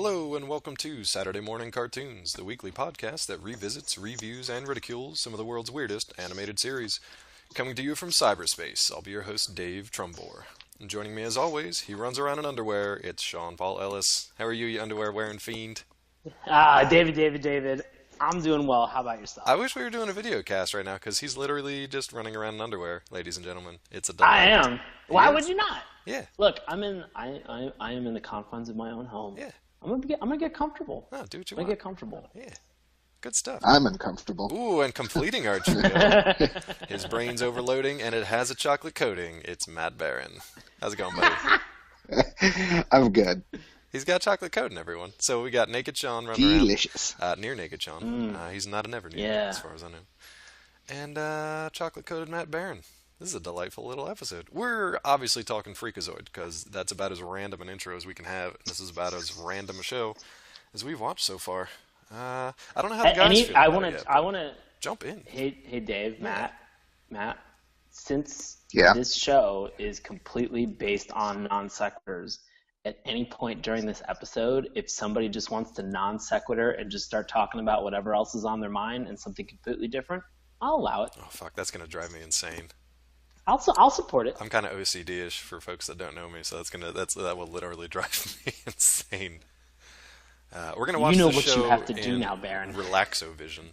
Hello, and welcome to Saturday Mourning Cartoons, the weekly podcast that revisits, reviews, and ridicules some of the world's weirdest animated series. Coming to you from cyberspace, I'll be your host, Dave Trumbore. And joining me as always, he runs around in underwear, it's Sean Paul Ellis. How are you underwear wearing fiend? David. I'm doing well. How about yourself? I wish we were doing a video cast right now, because he's literally just running around in underwear, ladies and gentlemen. It's a delight. I am. Why would you not? Yeah. Look, I am in the confines of my own home. Yeah. I'm gonna get comfortable. Oh, do what you I'm want. gonna get comfortable. Yeah. Good stuff. I'm uncomfortable. Ooh, and completing our trio. His brain's overloading, and it has a chocolate coating. It's Matt Barron. How's it going, buddy? I'm good. He's got chocolate coating, everyone. So we got Naked Sean running Delicious. around. Near Naked Sean. He's not an ever near, Yeah. as far as I know. And chocolate coated Matt Barron. This is a delightful little episode. We're obviously talking Freakazoid, because that's about as random an intro as we can have. And this is about as random a show as we've watched so far. I don't know how the guys feel about it yet, I wanna jump in. Hey, Dave, Matt. Since Yeah. this show is completely based on non sequiturs, at any point during this episode, if somebody just wants to non sequitur and just start talking about whatever else is on their mind and something completely different, I'll allow it. Oh, fuck, that's going to drive me insane. I'll support it. I'm kind of OCD-ish for folks that don't know me, so that will literally drive me insane. We're gonna watch know the what show you have to do in now, Baron. Relaxovision.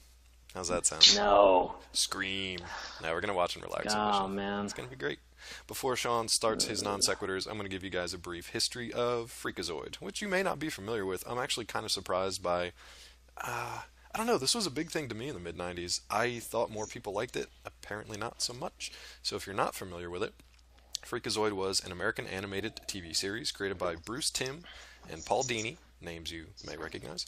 How's that sound? No. Scream. No, we're gonna watch in Relaxovision. Oh, man. It's gonna be great. Before Sean starts his non sequiturs, I'm gonna give you guys a brief history of Freakazoid, which you may not be familiar with. I'm actually kind of surprised by. I don't know, this was a big thing to me in the mid-90s. I thought more people liked it. Apparently not so much. So if you're not familiar with it, Freakazoid was an American animated TV series created by Bruce Timm and Paul Dini, names you may recognize,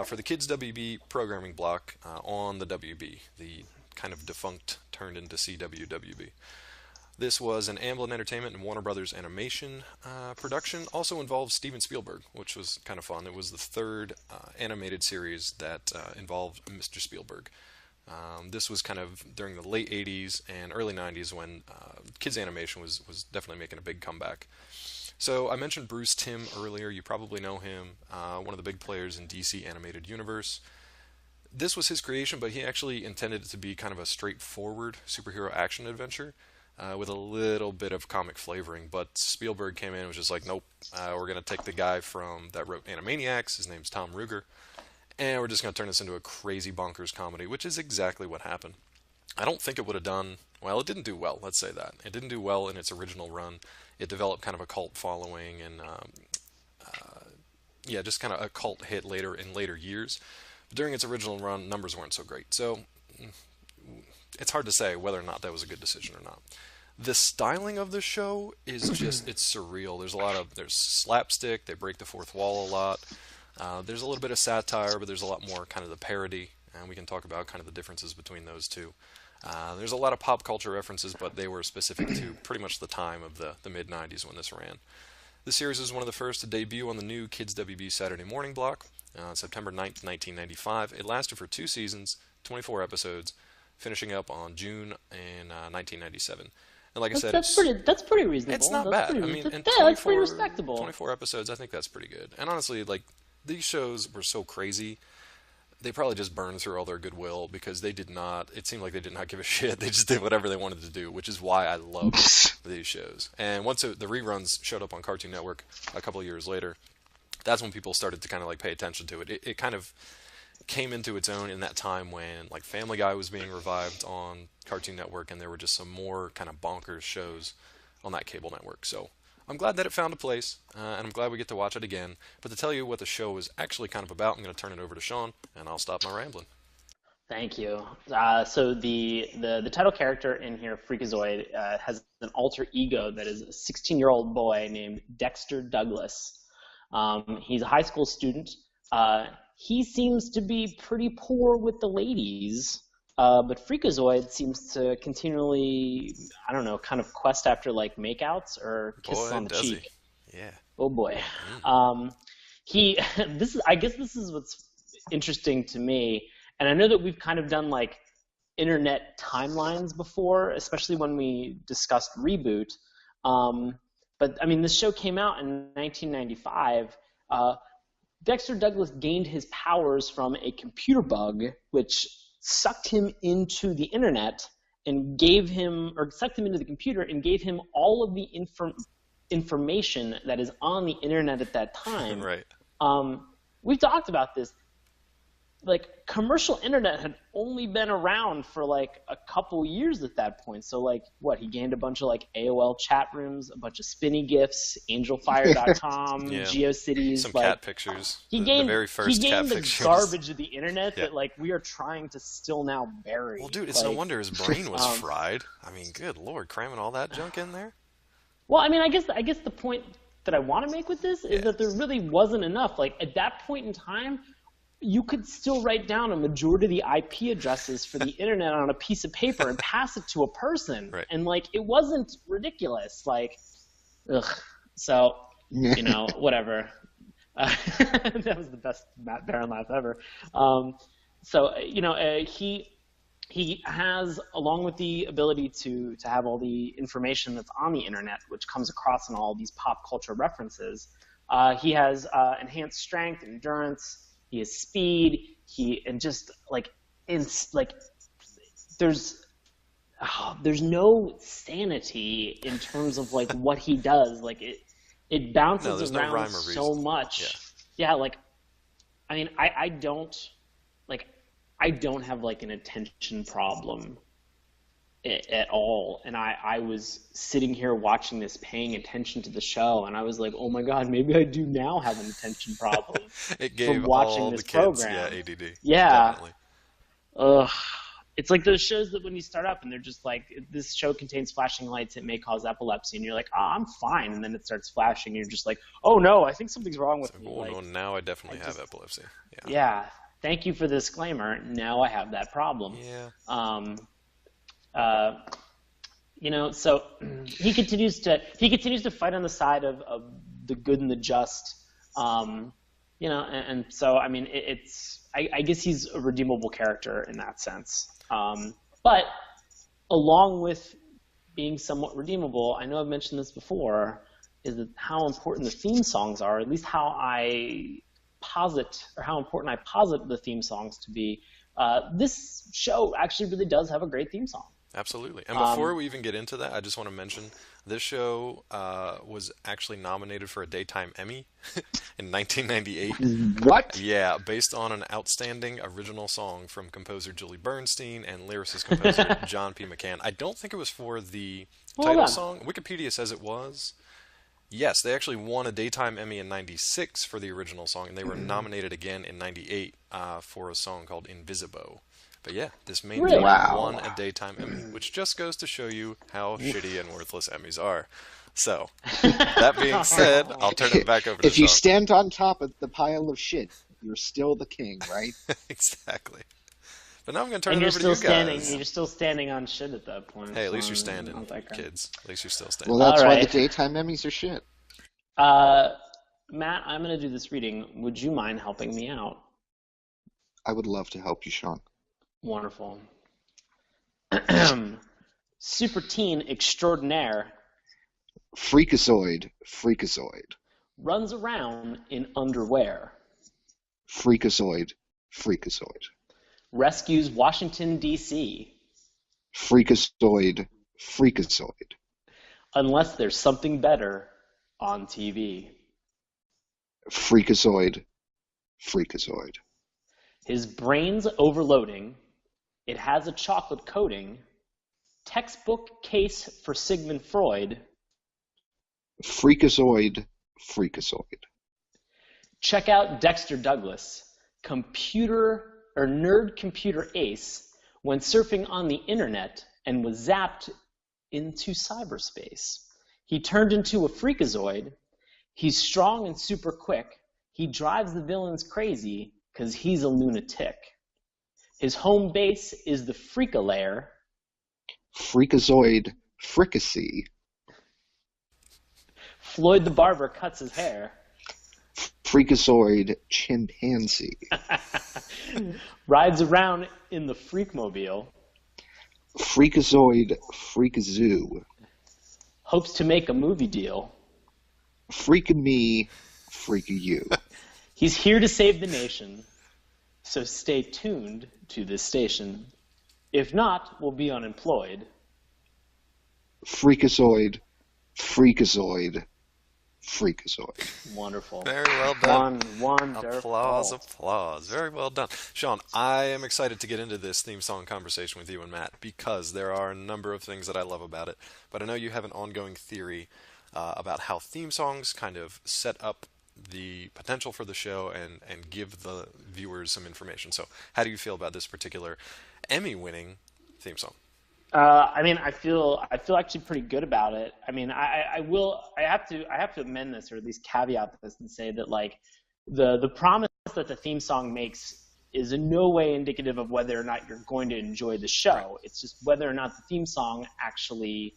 for the Kids WB programming block on the WB, the kind of defunct turned into CWWB. This was an Amblin Entertainment and Warner Brothers Animation production. Also involved Steven Spielberg, which was kind of fun. It was the third animated series that involved Mr. Spielberg. This was kind of during the late 80s and early 90s when kids animation was definitely making a big comeback. So I mentioned Bruce Timm earlier. You probably know him, one of the big players in DC Animated Universe. This was his creation, but he actually intended it to be kind of a straightforward superhero action adventure. With a little bit of comic flavoring, but Spielberg came in and was just like, nope, we're going to take the guy that wrote Animaniacs, his name's Tom Ruegger, and we're just going to turn this into a crazy bonkers comedy, which is exactly what happened. I don't think it would have done, well, it didn't do well, let's say that. It didn't do well in its original run. It developed kind of a cult following and, just kind of a cult hit in later years. But during its original run, numbers weren't so great. So it's hard to say whether or not that was a good decision or not. The styling of the show is just, it's surreal. There's slapstick, they break the fourth wall a lot. There's a little bit of satire, but there's a lot more kind of the parody, and we can talk about kind of the differences between those two. There's a lot of pop culture references, but they were specific to pretty much the time of the mid-90s when this ran. The series was one of the first to debut on the new Kids WB Saturday Morning block, September 9th, 1995. It lasted for 2 seasons, 24 episodes, finishing up on June in 1997. And like I said, that's pretty reasonable. It's not that's bad. Pretty, that's pretty respectable. 24 episodes, I think that's pretty good. And honestly, like, these shows were so crazy, they probably just burned through all their goodwill because it seemed like they did not give a shit. They just did whatever they wanted to do, which is why I love these shows. And once the reruns showed up on Cartoon Network a couple of years later, that's when people started to kind of like pay attention to it. It kind of came into its own in that time when like Family Guy was being revived on Cartoon Network, and there were just some more kind of bonkers shows on that cable network. So I'm glad that it found a place, and I'm glad we get to watch it again. But to tell you what the show is actually kind of about, I'm going to turn it over to Sean, and I'll stop my rambling. Thank you. So the title character in here, Freakazoid, has an alter ego that is a 16-year-old boy named Dexter Douglas. He's a high school student. He seems to be pretty poor with the ladies, but Freakazoid seems to continually, I don't know, kind of quest after like makeouts or kisses on the cheek. Yeah. Oh boy. I guess this is what's interesting to me, and I know that we've kind of done like internet timelines before, especially when we discussed Reboot. But I mean, this show came out in 1995. Dexter Douglas gained his powers from a computer bug, which sucked him into the internet and sucked him into the computer and gave him all of the information that is on the internet at that time. Right. We've talked about this. Like, commercial internet had only been around for like a couple years at that point. So like, he gained a bunch of like AOL chat rooms, a bunch of spinny GIFs, angelfire.com, Yeah. GeoCities, Some like, cat pictures. He the gained very first the cat pictures. garbage of the internet Yeah. that like we are trying to still now bury. Well, dude, it's no wonder his brain was fried. I mean, good Lord, cramming all that junk in there. Well, I mean, I guess the point that I want to make with this is that there really wasn't enough. Like, at that point in time, you could still write down a majority of the IP addresses for the internet on a piece of paper and pass it to a person. Right. And, like, it wasn't ridiculous. Like, ugh. So, whatever. That was the best Matt Barron laugh ever. He has, along with the ability to have all the information that's on the internet, which comes across in all these pop culture references, he has enhanced strength, endurance. He has speed. There's no sanity in terms of like what he does. Like it bounces no around rhyme or so reason. much. Yeah, like I mean, I don't have like an attention problem at all. And I was sitting here watching this, paying attention to the show, and I was like, oh my God, maybe I do now have an attention problem. It gave from watching all this the kids, program. ADD. Yeah. Definitely. Ugh. It's like those shows that when you start up and they're just like, this show contains flashing lights, it may cause epilepsy, and you're like, I'm fine, and then it starts flashing, and you're just like, oh no, I think something's wrong with me. Oh, no, now I definitely have epilepsy. Yeah. Thank you for the disclaimer. Now I have that problem. Yeah. So he continues to fight on the side of the good and the just. And so I mean, I guess he's a redeemable character in that sense. But along with being somewhat redeemable, I know I've mentioned this before, is that how important the theme songs are, at least how important I posit the theme songs to be. This show actually really does have a great theme song. Absolutely. And before we even get into that, I just want to mention this show was actually nominated for a Daytime Emmy in 1998. What? Yeah, based on an outstanding original song from composer Julie Bernstein and lyricist composer John P. McCann. I don't think it was for the title song. Wikipedia says it was. Yes, they actually won a Daytime Emmy in 96 for the original song, and they were nominated again in 98 for a song called Invisibo. But yeah, this main theme won a Daytime Emmy, which just goes to show you how shitty and worthless Emmys are. So, that being said, I'll turn it back over to If you Sean. stand on top of the pile of shit, you're still the king, right? Exactly. But now I'm going to turn And it you're over to you still standing. guys. You're still standing on shit at that point. Hey, at least so you're standing, not that great. kids. At least you're still standing. Well, that's All why right. the daytime Emmys are shit. Matt, I'm going to do this reading. Would you mind helping me out? I would love to help you, Sean. Wonderful. Super teen extraordinaire Freakazoid. runs around in underwear. Freakazoid. Rescues Washington, D.C. Freakazoid. unless there's something better on TV. Freakazoid. His brain's overloading. It has a chocolate coating. Textbook case for Sigmund Freud. Freakazoid. Check out Dexter Douglas, nerd computer ace, when surfing on the internet and was zapped into cyberspace. He turned into a freakazoid. He's strong and super quick. He drives the villains crazy because he's a lunatic. His home base is the Freakalair. Freakazoid. Fricassee. Floyd the barber cuts his hair. Freakazoid. Chimpanzee. Rides around in the Freakmobile. Freakazoid. Freakazoo. Hopes to make a movie deal. Freaka me. Freaka you. He's here to save the nation, so stay tuned to this station. If not, we'll be unemployed. Freakazoid, Freakazoid, Freakazoid. Wonderful. Very well done. Wonderful. Applause, applause. Very well done. Sean, I am excited to get into this theme song conversation with you and Matt because there are a number of things that I love about it. But I know you have an ongoing theory about how theme songs kind of set up the potential for the show and give the viewers some information. So how do you feel about this particular Emmy-winning theme song? I mean, I feel actually pretty good about it. I mean, I have to amend this, or at least caveat this and say that like the promise that the theme song makes is in no way indicative of whether or not you're going to enjoy the show. Right. It's just whether or not the theme song actually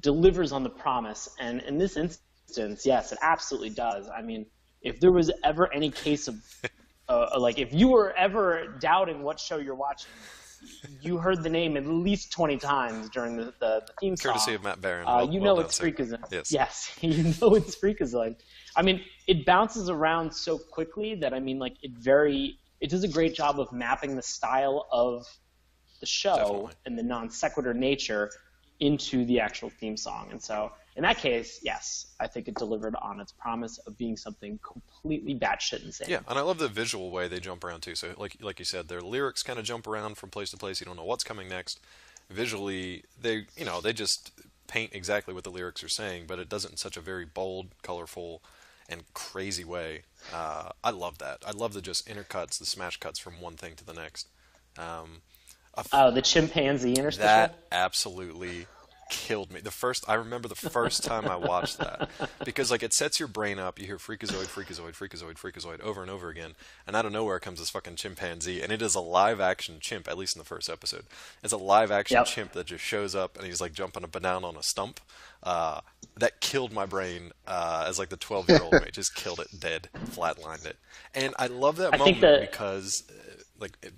delivers on the promise. And in this instance, yes, it absolutely does. I mean, if there was ever any case of like if you were ever doubting what show you're watching, you heard the name at least 20 times during the theme song. Courtesy of Matt Barron. You know it's Freakazoid. Yes. Yes, you know it's Freakazoid. I mean, it bounces around so quickly that, I mean, like, it does a great job of mapping the style of the show Definitely. and the non-sequitur nature into the actual theme song. And so, in that case, yes, I think it delivered on its promise of being something completely batshit insane. Yeah, and I love the visual way they jump around too. So, like you said, their lyrics kind of jump around from place to place. You don't know what's coming next. Visually, they just paint exactly what the lyrics are saying, but it does it in such a very bold, colorful, and crazy way. I love that. I love the just intercuts, the smash cuts from one thing to the next. The chimpanzee interstitial? That absolutely killed me. I remember the first time I watched that because like it sets your brain up. You hear Freakazoid, Freakazoid, Freakazoid, Freakazoid over and over again, and out of nowhere comes this fucking chimpanzee, and it is a live action chimp. At least in the first episode, it's a live action chimp that just shows up and he's like jumping up and down on a stump. That killed my brain as like the 12-year-old me. Just killed it dead, flatlined it, and I love that moment because.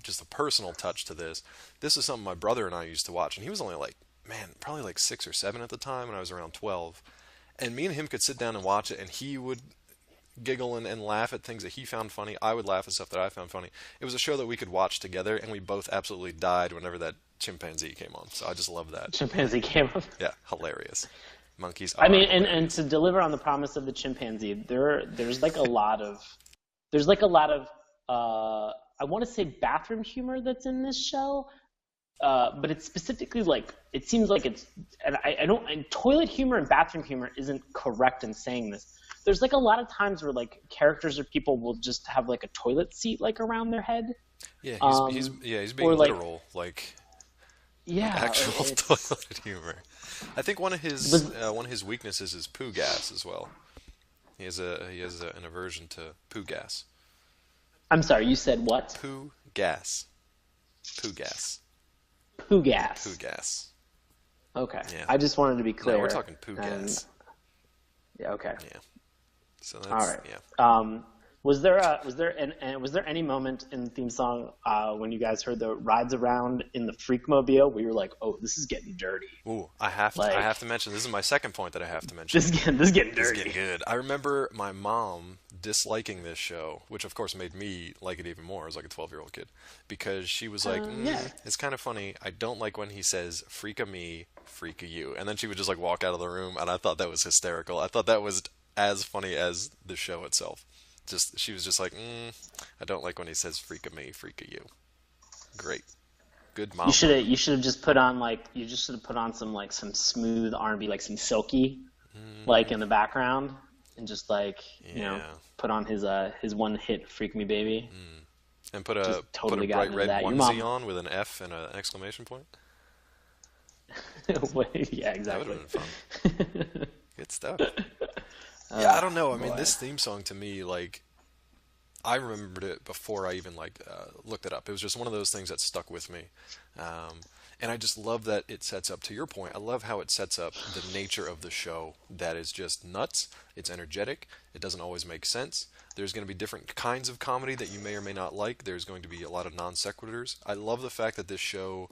Just a personal touch to this. This is something my brother and I used to watch, and he was only like, probably like 6 or 7 at the time, and I was around 12. And me and him could sit down and watch it, and he would giggle and laugh at things that he found funny. I would laugh at stuff that I found funny. It was a show that we could watch together, and we both absolutely died whenever that chimpanzee came on. So I just love that. Chimpanzee came on. Yeah, hilarious. Monkeys. I mean, and to deliver on the promise of the chimpanzee, there's like a lot of I want to say bathroom humor that's in this show, but it's specifically like it seems like it's and toilet humor and bathroom humor isn't correct in saying this. There's like a lot of times where like characters or people will just have like a toilet seat like around their head. Yeah, he's being literal, like actual toilet humor. I think one of his weaknesses is poo gas as well. He has an aversion to poo gas. I'm sorry, you said what? Poo gas. Poo gas. Poo gas. Poo gas. Okay. Yeah. I just wanted to be clear. No, we're talking poo gas. Yeah. Okay. Yeah. So that's all right. Yeah. Was there any moment in the theme song when you guys heard the rides around in the Freakmobile where you were like, oh, this is getting dirty? Ooh, I have to mention. This is my second point that I have to mention. This is getting dirty. This is getting good. I remember my mom disliking this show, which of course made me like it even more. I was like a 12-year-old kid because she was like, it's kind of funny. I don't like when he says "freaka me, freaka you," and then she would just like walk out of the room, and I thought that was hysterical. I thought that was as funny as the show itself. She was just like, I don't like when he says "freaka me, freaka you." Great, good mom. You should have just put on some smooth R&B, like some Silky, like in the background, and just like put on his one hit "Freak Me Baby," and put a bright red onesie on with an F and an exclamation point. Yeah, exactly. That would have been fun. Good stuff. Yeah, I don't know. I mean, this theme song to me, like, I remembered it before I even looked it up. It was just one of those things that stuck with me, and I just love that it sets up. To your point, I love how it sets up the nature of the show. That is just nuts. It's energetic. It doesn't always make sense. There's going to be different kinds of comedy that you may or may not like. There's going to be a lot of non sequiturs. I love the fact that this show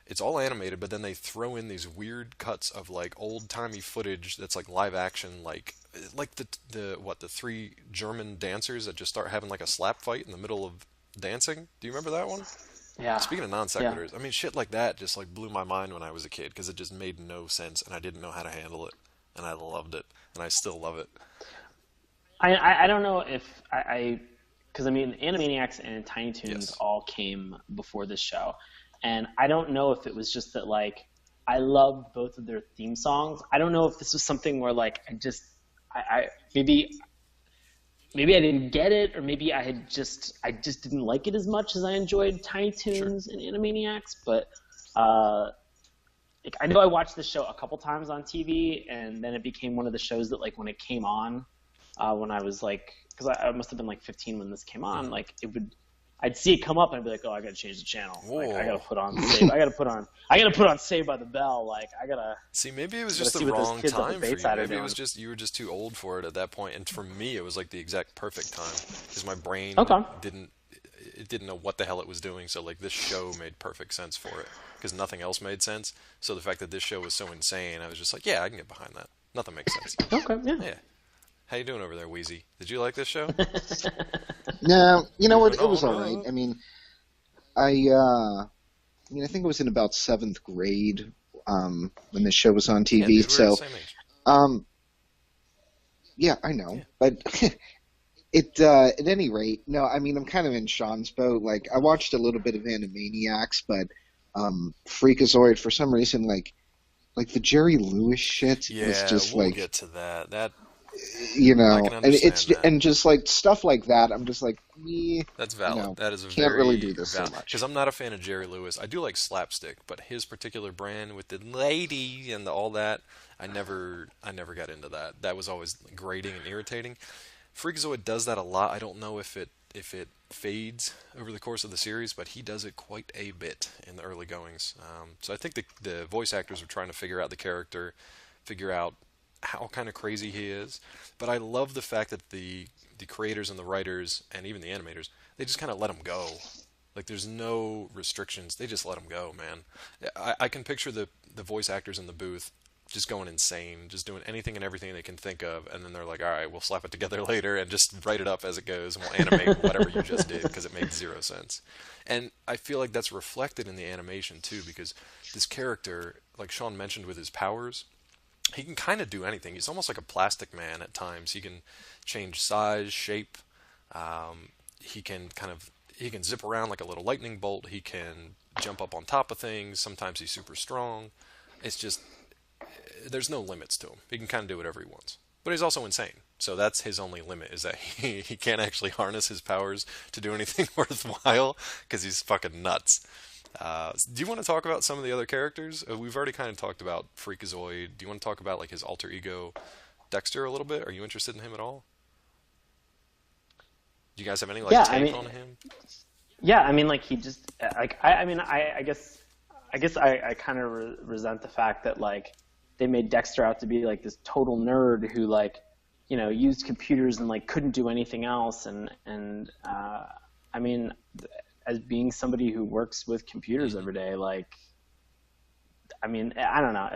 it's all animated, but then they throw in these weird cuts of like old timey footage that's like live action, like the three German dancers that just start having like a slap fight in the middle of dancing. Do you remember that one? Yeah. Speaking of non Yeah. sequiturs, I mean shit like that just like blew my mind when I was a kid because it just made no sense and I didn't know how to handle it, and I loved it, and I still love it. I don't know if because I mean Animaniacs and Tiny Toons Yes. all came before this show, and I don't know if it was just that like I loved both of their theme songs. I don't know if this was something where like I maybe I didn't get it, or maybe I just didn't like it as much as I enjoyed Tiny Toons and Animaniacs. But like, I know I watched the show a couple times on TV, and then it became one of the shows that like when it came on, when I was like, because I must have been like 15 when this came on, like I'd see it come up and I'd be like, oh, I gotta change the channel. Like I gotta put on Saved. I gotta put on Saved by the Bell. Like I gotta see. Maybe it was just the see what those wrong kids up time at for you. Bateside are Maybe it doing. was just you were just too old for it at that point. And for me, it was like the exact perfect time because my brain didn't know what the hell it was doing. So like this show made perfect sense for it because nothing else made sense. So the fact that this show was so insane, I was just like, yeah, I can get behind that. Nothing makes sense. Okay, yeah. Yeah. How you doing over there, Wheezy? Did you like this show? No, you know what? It was No. all right. I mean, I think it was in about 7th grade when this show was on TV. Yeah, dude, we're So, the same age. yeah, I know, but at any rate, no. I mean, I'm kind of in Sean's boat. Like, I watched a little bit of Animaniacs, but Freakazoid for some reason, like the Jerry Lewis shit Yeah, was just we'll like, get to that. That you know, I can and it's understand that. and just like stuff like that. I'm just like, That's valid. You know, That is a can't very really do this so valid. much. Because I'm not a fan of Jerry Lewis. I do like slapstick, but his particular brand with the lady and all that, I never got into that. That was always grating and irritating. Freakazoid does that a lot. I don't know if it fades over the course of the series, but he does it quite a bit in the early goings. So I think the voice actors were trying to figure out the character, figure out how kind of crazy he is. But I love the fact that the creators and the writers and even the animators, they just kind of let him go. Like there's no restrictions. They just let him go, man. I can picture the voice actors in the booth just going insane, just doing anything and everything they can think of, and then they're like, all right, we'll slap it together later and just write it up as it goes, and we'll animate whatever you just did because it made zero sense. And I feel like that's reflected in the animation too, because this character, like Sean mentioned with his powers, he can kind of do anything. He's almost like a plastic man at times. He can change size, shape. He can zip around like a little lightning bolt. He can jump up on top of things. Sometimes he's super strong. It's just there's no limits to him. He can kind of do whatever he wants. But he's also insane. So that's his only limit, is that he can't actually harness his powers to do anything worthwhile because he's fucking nuts. Do you want to talk about some of the other characters? We've already kind of talked about Freakazoid. Do you want to talk about like his alter ego, Dexter, a little bit? Are you interested in him at all? Do you guys have any take on him? Yeah, I mean, like he just like I guess I kind of resent the fact that like they made Dexter out to be like this total nerd who like used computers and like couldn't do anything else, and I mean, as being somebody who works with computers every day, like, I mean, I don't know.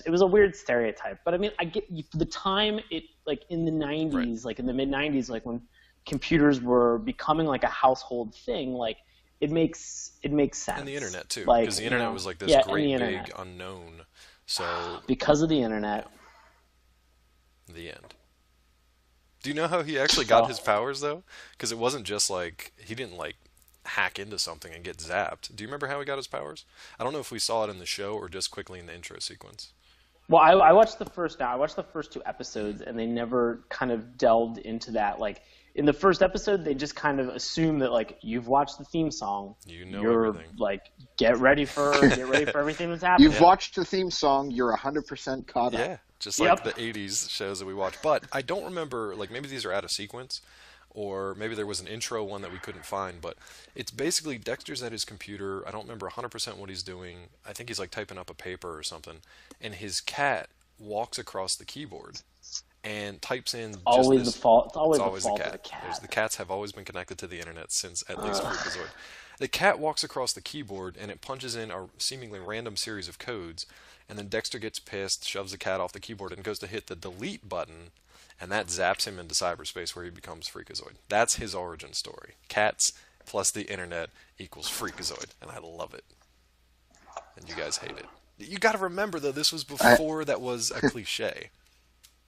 It was a weird stereotype. But I mean, I get the time it, like in the 90s, right. Like in the mid 90s, like when computers were becoming like a household thing, like it makes sense. And the internet too, like, because the internet was like this great big unknown. So because of the internet. The end. Do you know how he actually got his powers though? Because it wasn't just like he didn't like hack into something and get zapped. Do you remember how he got his powers? I don't know if we saw it in the show or just quickly in the intro sequence. Well, I watched the first 2 episodes, and they never kind of delved into that. Like in the first episode, they just kind of assume that like you've watched the theme song, you're everything. Like get ready for everything that's happening. You've watched the theme song, you're 100% caught up. Yeah, just like the 80s shows that we watch. But I don't remember, like maybe these are out of sequence, or maybe there was an intro one that we couldn't find, but it's basically Dexter's at his computer. I don't remember 100% what he's doing. I think he's like typing up a paper or something, and his cat walks across the keyboard and types in It's always the fault of the cat. The cats have always been connected to the internet since at least Freakazoid. The cat walks across the keyboard and it punches in a seemingly random series of codes, and then Dexter gets pissed, shoves the cat off the keyboard, and goes to hit the delete button, and that zaps him into cyberspace where he becomes Freakazoid. That's his origin story. Cats plus the internet equals Freakazoid, and I love it. And you guys hate it. You got to remember, though, this was before that was a cliche.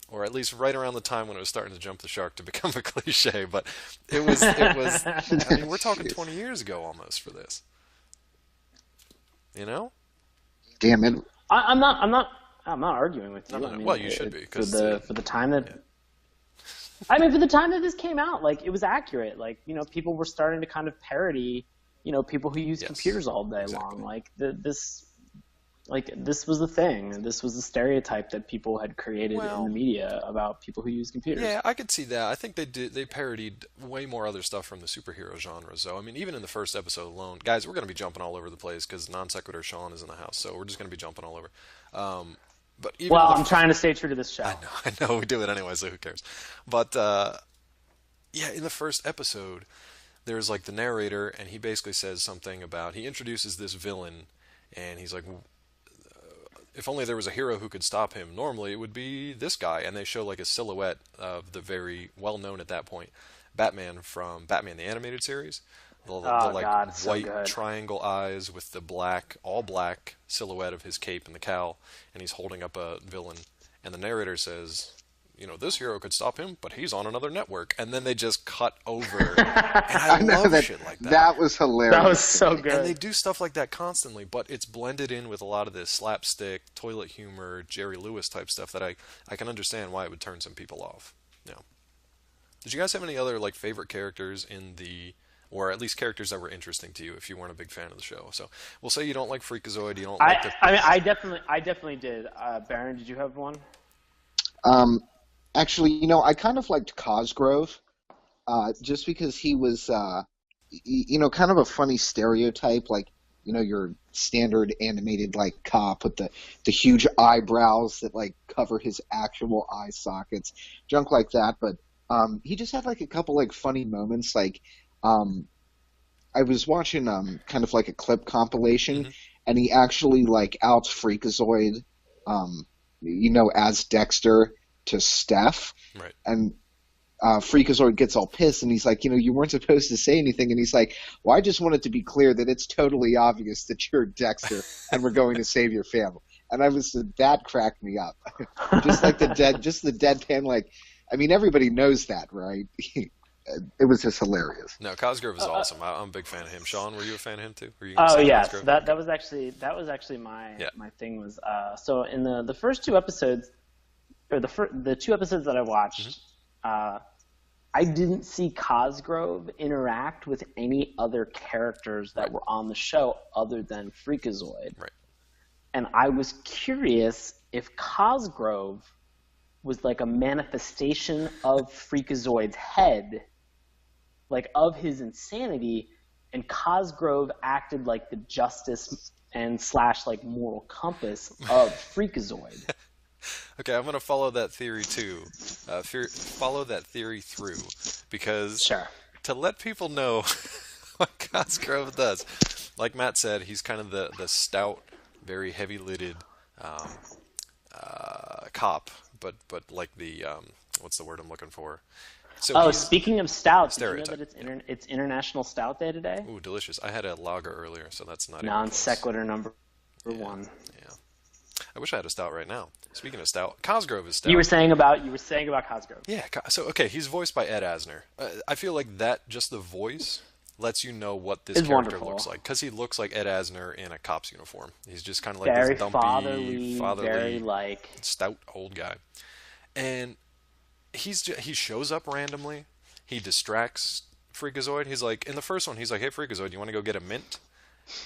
Or at least right around the time when it was starting to jump the shark to become a cliche. But it was. I mean, we're talking 20 years ago almost for this. You know? Damn it. I'm not arguing with you. No. I mean, Well, you should be, for the time that. Yeah. I mean, for the time that this came out, like, it was accurate. Like, you know, people were starting to kind of parody, you know, people who use computers all day long. Like this was the thing. This was the stereotype that people had created in the media about people who use computers. Yeah, I could see that. I think they parodied way more other stuff from the superhero genre. So, I mean, even in the first episode alone, guys, we're going to be jumping all over the place because non-sequitur Sean is in the house. So we're just going to be jumping all over. But even I'm trying to stay true to this show. I know we do it anyway, so who cares? But yeah, in the first episode, there's like the narrator, and he basically says something about, he introduces this villain, and he's like, if only there was a hero who could stop him, normally it would be this guy. And they show like a silhouette of the very well-known at that point Batman from Batman the Animated Series. The white triangle eyes with the all black silhouette of his cape and the cowl, and he's holding up a villain. And the narrator says, you know, this hero could stop him, but he's on another network. And then they just cut over. And I love shit like that. That was hilarious. That was so good. And they do stuff like that constantly, but it's blended in with a lot of this slapstick, toilet humor, Jerry Lewis type stuff that I can understand why it would turn some people off. You know. Did you guys have any other like favorite characters in the, or at least characters that were interesting to you if you weren't a big fan of the show? So we'll say you don't like Freakazoid, you don't like the... I definitely did. Baron, did you have one? Actually, you know, I kind of liked Cosgrove, just because he was, you know, kind of a funny stereotype, like, you know, your standard animated, like, cop with the huge eyebrows that, like, cover his actual eye sockets, junk like that. But he just had, like, a couple, like, funny moments. Like, I was watching kind of like a clip compilation, and he actually, like, outs Freakazoid, you know, as Dexter to Steph. Right. And Freakazoid gets all pissed, and he's like, you know, you weren't supposed to say anything. And he's like, well, I just wanted to be clear that it's totally obvious that you're Dexter and we're going to save your family. And that cracked me up. Just like the deadpan, like, I mean, everybody knows that, right? It was just hilarious. No, Cosgrove is awesome. I'm a big fan of him. Sean, were you a fan of him too? Yes, that was actually my thing was so in the first two episodes, or the two episodes that I watched, I didn't see Cosgrove interact with any other characters that were on the show other than Freakazoid. Right. And I was curious if Cosgrove was like a manifestation of Freakazoid's head, like of his insanity, and Cosgrove acted like the justice and / like moral compass of Freakazoid. Okay, I'm going to follow that theory too. Follow that theory through, because to let people know what Cosgrove does, like Matt said, he's kind of the stout, very heavy-lidded cop, but like the what's the word I'm looking for? So speaking of stouts, did you know that it's International Stout Day today? Ooh, delicious! I had a lager earlier, so that's not non-sequitur number one. Yeah. I wish I had a stout right now. Speaking of stout, Cosgrove is stout. You were saying about Cosgrove. Yeah. So okay, he's voiced by Ed Asner. I feel like that just the voice lets you know what this character looks like, because he looks like Ed Asner in a cop's uniform. He's just kind of like very this dumpy, fatherly, very like stout old guy, and he shows up randomly. He distracts Freakazoid. He's like, in the first one, he's like, "Hey Freakazoid, you want to go get a mint?"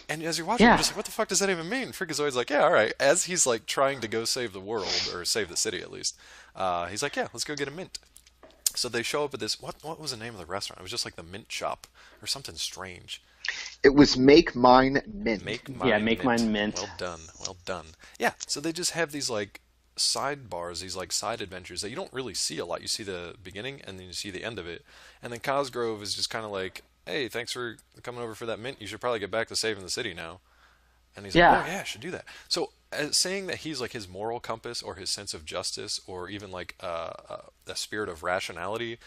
And as you're watching, you're just like, what the fuck does that even mean? Freakazoid's like, yeah, all right. As he's like trying to go save the world, or save the city at least, he's like, yeah, let's go get a mint. So they show up at this, what was the name of the restaurant? It was just like the mint shop or something strange. It was Make Mine Mint. Make Mine Mint. Well done. Yeah, so they just have these like sidebars, these like side adventures that you don't really see a lot. You see the beginning and then you see the end of it. And then Cosgrove is just kind of like, hey, thanks for coming over for that mint. You should probably get back to saving the city now. And he's like, Yeah. oh yeah, I should do that. So saying that he's like his moral compass or his sense of justice or even like a spirit of rationality,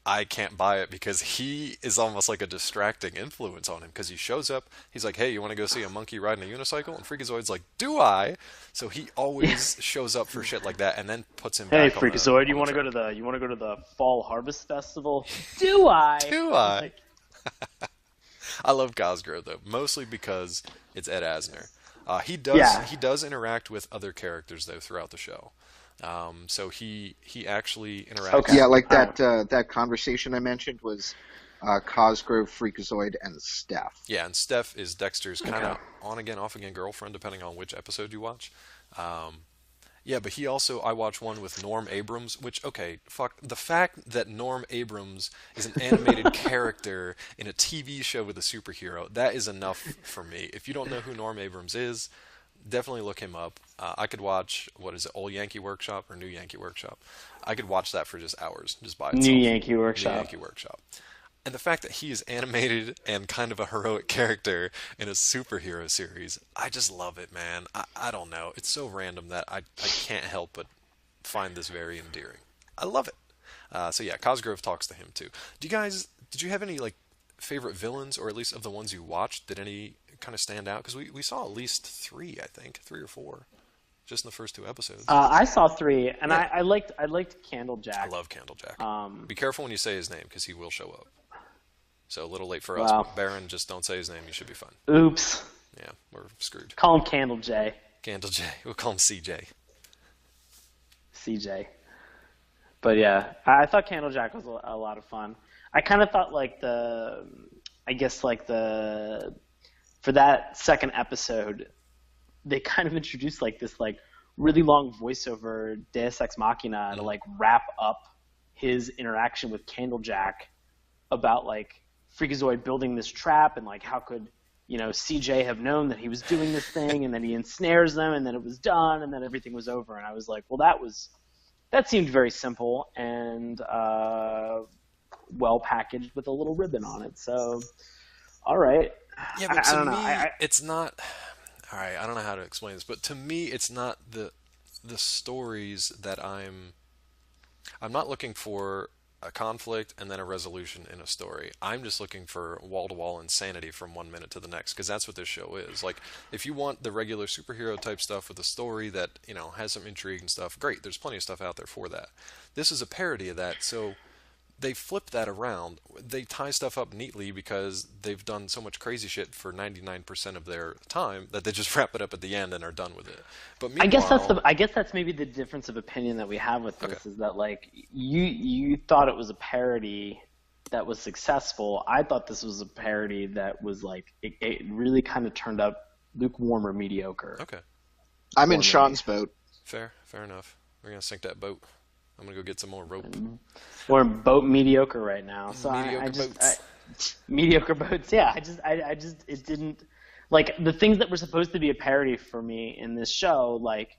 I can't buy it because he is almost like a distracting influence on him because he shows up, he's like, hey, you want to go see a monkey riding a unicycle? And Freakazoid's like, do I? So he always shows up for shit like that and then puts him Hey, back Freakazoid, on the track. you want to go to the Fall Harvest Festival? Do I? Do I? Like, I love Cosgrove though, mostly because it's Ed Asner. He does interact with other characters though throughout the show. So he actually interacts. Okay. Yeah, like that conversation I mentioned was Cosgrove, Freakazoid, and Steph. Yeah, and Steph is Dexter's kind of on again, off again girlfriend, depending on which episode you watch. Yeah, but I watched one with Norm Abrams, which, okay, fuck, the fact that Norm Abrams is an animated character in a TV show with a superhero, that is enough for me. If you don't know who Norm Abrams is, definitely look him up. I could watch, what is it, Old Yankee Workshop or New Yankee Workshop? I could watch that for just hours, just by itself. New Yankee Workshop. New Yankee Workshop. And the fact that he is animated and kind of a heroic character in a superhero series, I just love it, man. I don't know. It's so random that I can't help but find this very endearing. I love it. So yeah, Cosgrove talks to him too. Did you have any like favorite villains, or at least of the ones you watched? Did any kind of stand out? Because we saw at least 3, I think, 3 or 4, just in the first 2 episodes. I saw 3, and Yeah. I liked Candlejack. I love Candlejack. Be careful when you say his name, because he will show up. So a little late for us, Wow. but Baron, just don't say his name. You should be fine. Oops. Yeah, we're screwed. Call him Candle J. Candle J. We'll call him CJ. CJ. But yeah, I thought Candlejack was a lot of fun. I kind of thought for that second episode, they kind of introduced like this like really long voiceover Deus Ex Machina to like wrap up his interaction with Candlejack about like Freakazoid building this trap and like how could CJ have known that he was doing this thing, and then he ensnares them, and then it was done, and then everything was over. And I was like, well, that seemed very simple and well packaged with a little ribbon on it. So, all right. Yeah, but I don't know. it's not. All right, I don't know how to explain this, but to me, it's not the stories that I'm not looking for a conflict and then a resolution in a story. I'm just looking for wall-to-wall insanity from 1 minute to the next, because that's what this show is. Like, if you want the regular superhero type stuff with a story that, has some intrigue and stuff, great, there's plenty of stuff out there for that. This is a parody of that, so they flip that around. They tie stuff up neatly because they've done so much crazy shit for 99% of their time that they just wrap it up at the end and are done with it. But I guess that's maybe the difference of opinion that we have with this, is that like you thought it was a parody that was successful. I thought this was a parody that was like it really kind of turned out lukewarm or mediocre. Okay. I'm in Sean's boat. Fair enough. We're gonna sink that boat. I'm gonna go get some more rope. We're in boat mediocre right now. So Mediocre boats. Mediocre boats. Yeah, it didn't, like, the things that were supposed to be a parody for me in this show, like,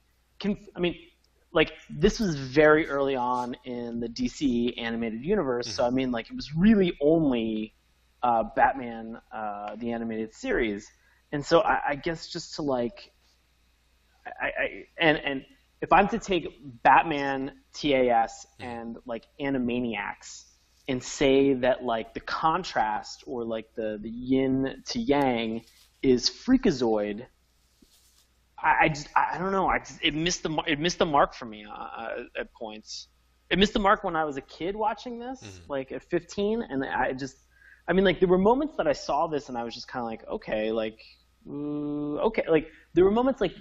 this was very early on in the DC animated universe. So, it was really only Batman, the animated series. And so I guess just to, like, and if I'm to take Batman, TAS, and like Animaniacs and say that like the contrast or like the yin to yang is Freakazoid, I don't know. It missed the mark for me at points. It missed the mark when I was a kid watching this, like at 15, and there were moments that I saw this and I was just kind of like, okay, okay, like there were moments like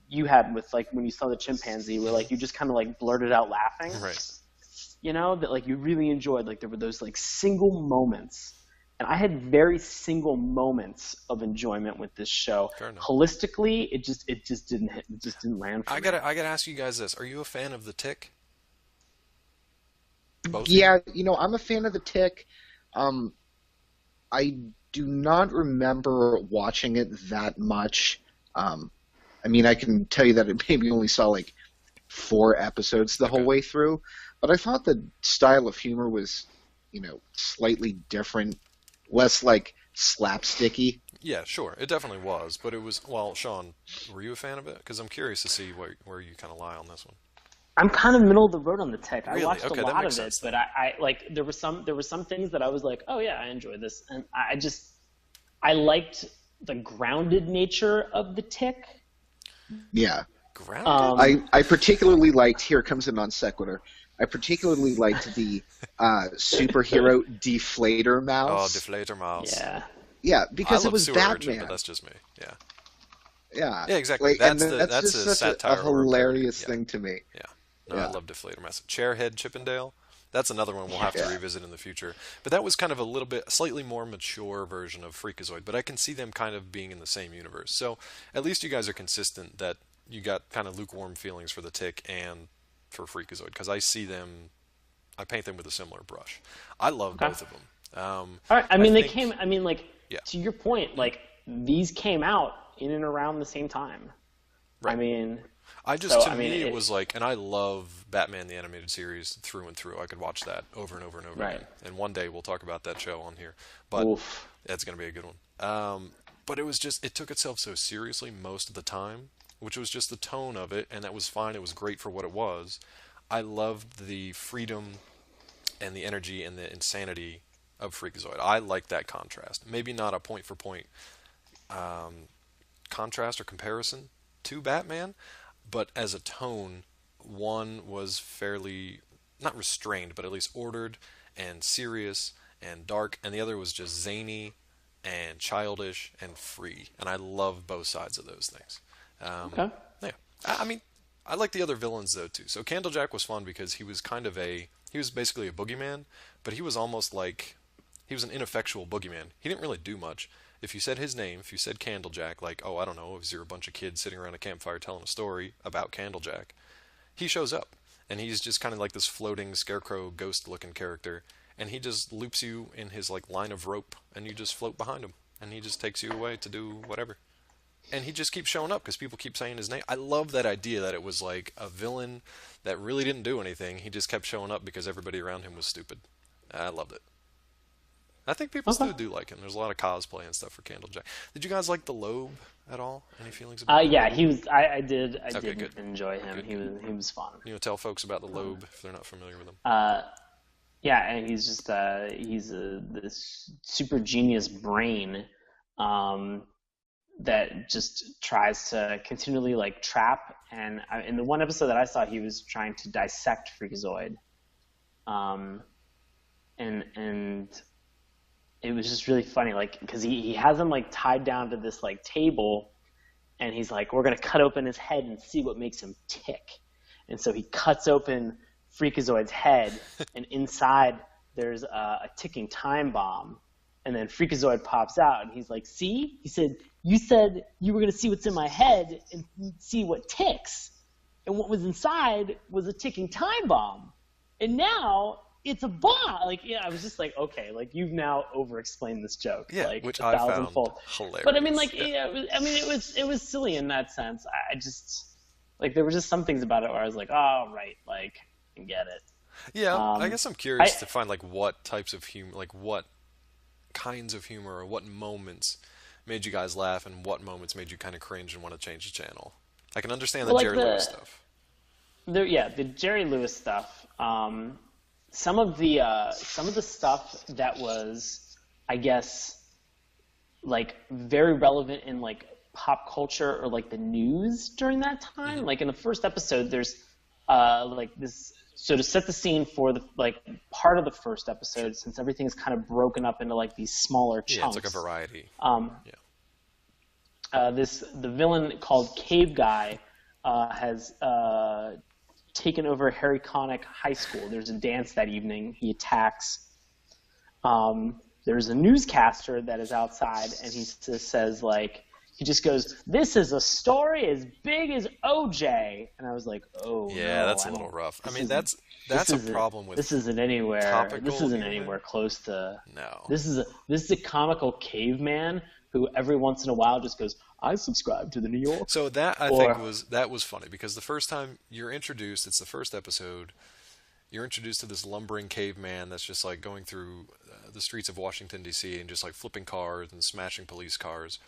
you had with like when you saw the chimpanzee where like you just kind of like blurted out laughing, Right. That like you really enjoyed. Like there were those like single moments, and I had very single moments of enjoyment with this show. Fair enough. Holistically, it just didn't hit, it just didn't land for me. I gotta ask you guys this: are you a fan of the Tick? Both? Yeah, I'm a fan of the Tick. I do not remember watching it that much. I can tell you that it maybe only saw like 4 episodes the whole way through, but I thought the style of humor was, slightly different less like slapsticky. Yeah, sure. It definitely was, but it was. Well, Sean, were you a fan of it? Because I'm curious to see where you kind of lie on this one. I'm kind of middle of the road on the Tick. I Really? watched Okay, a that lot makes of it, sense but then. I like there were some things that I was like, oh yeah, I enjoyed this, and I liked the grounded nature of the Tick. Yeah. Grounded? I particularly liked, here comes a non sequitur, I particularly liked the superhero deflator Oh, mouse. Deflator Mouse. Yeah. Yeah, I because it love was Sewer Urchin, Batman. but that's just me. Yeah. Yeah. Yeah, exactly. Like, That's and the that's that's just a such satire a or a parody. hilarious Yeah. thing to me. Yeah. No, I Yeah. love Deflator Mouse. Chairhead Chippendale. That's another one we'll have to Yeah. revisit in the future. But that was kind of a little bit, slightly more mature version of Freakazoid. But I can see them kind of being in the same universe. So at least you guys are consistent that you got kind of lukewarm feelings for the Tick and for Freakazoid. Because I paint them with a similar brush. I love Okay. both of them. All right. I mean, think- Yeah. to your point, like these came out in and around the same time. Right. I mean, To me, me, it was like, and I love Batman the Animated Series through and through. I could watch that over and over and over Right. again. And one day we'll talk about that show on here. But oof. that's going to be a good one. But it was just, it took itself so seriously most of the time, which was just the tone of it, and that was fine. It was great for what it was. I loved the freedom and the energy and the insanity of Freakazoid. I like that contrast. Maybe not a point for point contrast or comparison to Batman, but as a tone, one was fairly, not restrained, but at least ordered and serious and dark, and the other was just zany and childish and free. And I love both sides of those things. Okay. Yeah. I mean, I like the other villains though too. So Candlejack was fun because he was basically a boogeyman, but he was almost like, he was an ineffectual boogeyman. He didn't really do much. If you said his name, if you said Candlejack, like, oh, I don't know, if you're a bunch of kids sitting around a campfire telling a story about Candlejack, he shows up. And he's just kind of like this floating scarecrow ghost-looking character. And he just loops you in his like line of rope, and you just float behind him. And he just takes you away to do whatever. And he just keeps showing up because people keep saying his name. I love that idea that it was like a villain that really didn't do anything. He just kept showing up because everybody around him was stupid. I loved it. I think people still do like him. There's a lot of cosplay and stuff for Candlejack. Did you guys like the Loeb at all? Any feelings about Yeah, he was. I did good. enjoy him. Good. He was fun. You know, tell folks about the Loeb if they're not familiar with him. Yeah, and he's just this super genius brain that just tries to continually like trap. And in the one episode that I saw, he was trying to dissect Freakazoid, and it was just really funny, like because he has him like tied down to this like table, and he's like, we're gonna cut open his head and see what makes him tick. And so he cuts open Freakazoid's head, and inside there's a ticking time bomb. And then Freakazoid pops out, and he's like, see? He said, you said you were going to see what's in my head and see what ticks. And what was inside was a ticking time bomb. And now it's a bomb. Like, yeah, I was just like, okay, like you've now over-explained this joke. Yeah, like, which 1,000 I found fold. hilarious. But I mean, like, yeah. it was silly in that sense. I just, like, there were just some things about it where I was like, oh, right, like, I get it. Yeah, I guess I'm curious to find like what types of humor, like what kinds of humor or what moments made you guys laugh and what moments made you kind of cringe and want to change the channel. I can understand the Jerry Lewis stuff. The Jerry Lewis stuff. Some of the stuff that was, I guess, like very relevant in like pop culture or like the news during that time. Mm-hmm. Like in the first episode, there's like this. So to set the scene for the like part of the first episode, since everything's kind of broken up into like these smaller chunks. Yeah, it's like a variety. The villain called Cave Guy has taken over Harry Connick High School. There's a dance that evening. He attacks. There's a newscaster that is outside, and he just says like. He just goes, this is a story as big as OJ. And I was like, oh, yeah, no, that's a little rough. I mean, that's a problem with this isn't anywhere humor. close to. No. This is a comical caveman who every once in a while just goes, I subscribe to the New York. So that I think was funny because the first time you're introduced, it's the first episode. you're introduced to this lumbering caveman that's just like going through the streets of Washington D.C. and just like flipping cars and smashing police cars.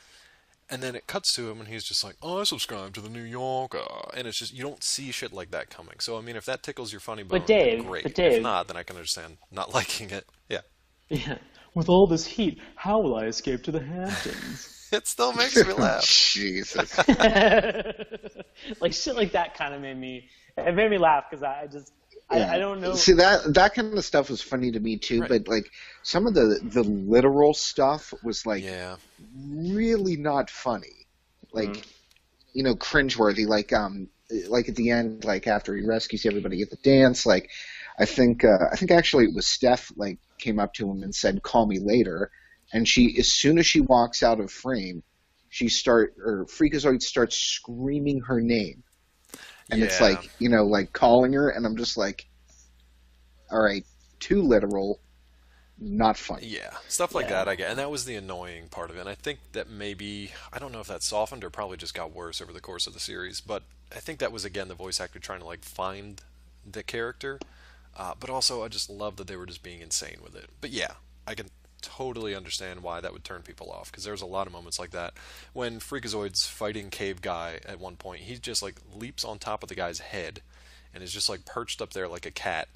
And then it cuts to him, and he's just like, "Oh, I subscribe to the New Yorker," and it's just you don't see shit like that coming. So I mean, if that tickles your funny bone, then great. But Dave, if not, then I can understand not liking it. Yeah. Yeah. With all this heat, how will I escape to the Hamptons? It still makes me laugh. Jesus. Like shit like that kind of made me laugh because I don't know. See, that kind of stuff was funny to me too, Right. but like some of the literal stuff was like Yeah. really not funny, like you know, cringeworthy. Like at the end, like after he rescues everybody at the dance, like I think actually it was Steph like came up to him and said, "Call me later," and as soon as she walks out of frame, Freakazoid starts screaming her name. And it's Yeah. like, you know, like calling her, and I'm just like, all right, too literal, not funny. Yeah, stuff like that I get, and that was the annoying part of it. And I think that maybe, I don't know if that softened or probably just got worse over the course of the series, but I think that was again the voice actor trying to like find the character, but also I just love that they were just being insane with it. But yeah, I can totally understand why that would turn people off, because there's a lot of moments like that when Freakazoid's fighting Cave Guy at one point. He just like leaps on top of the guy's head and is just like perched up there like a cat,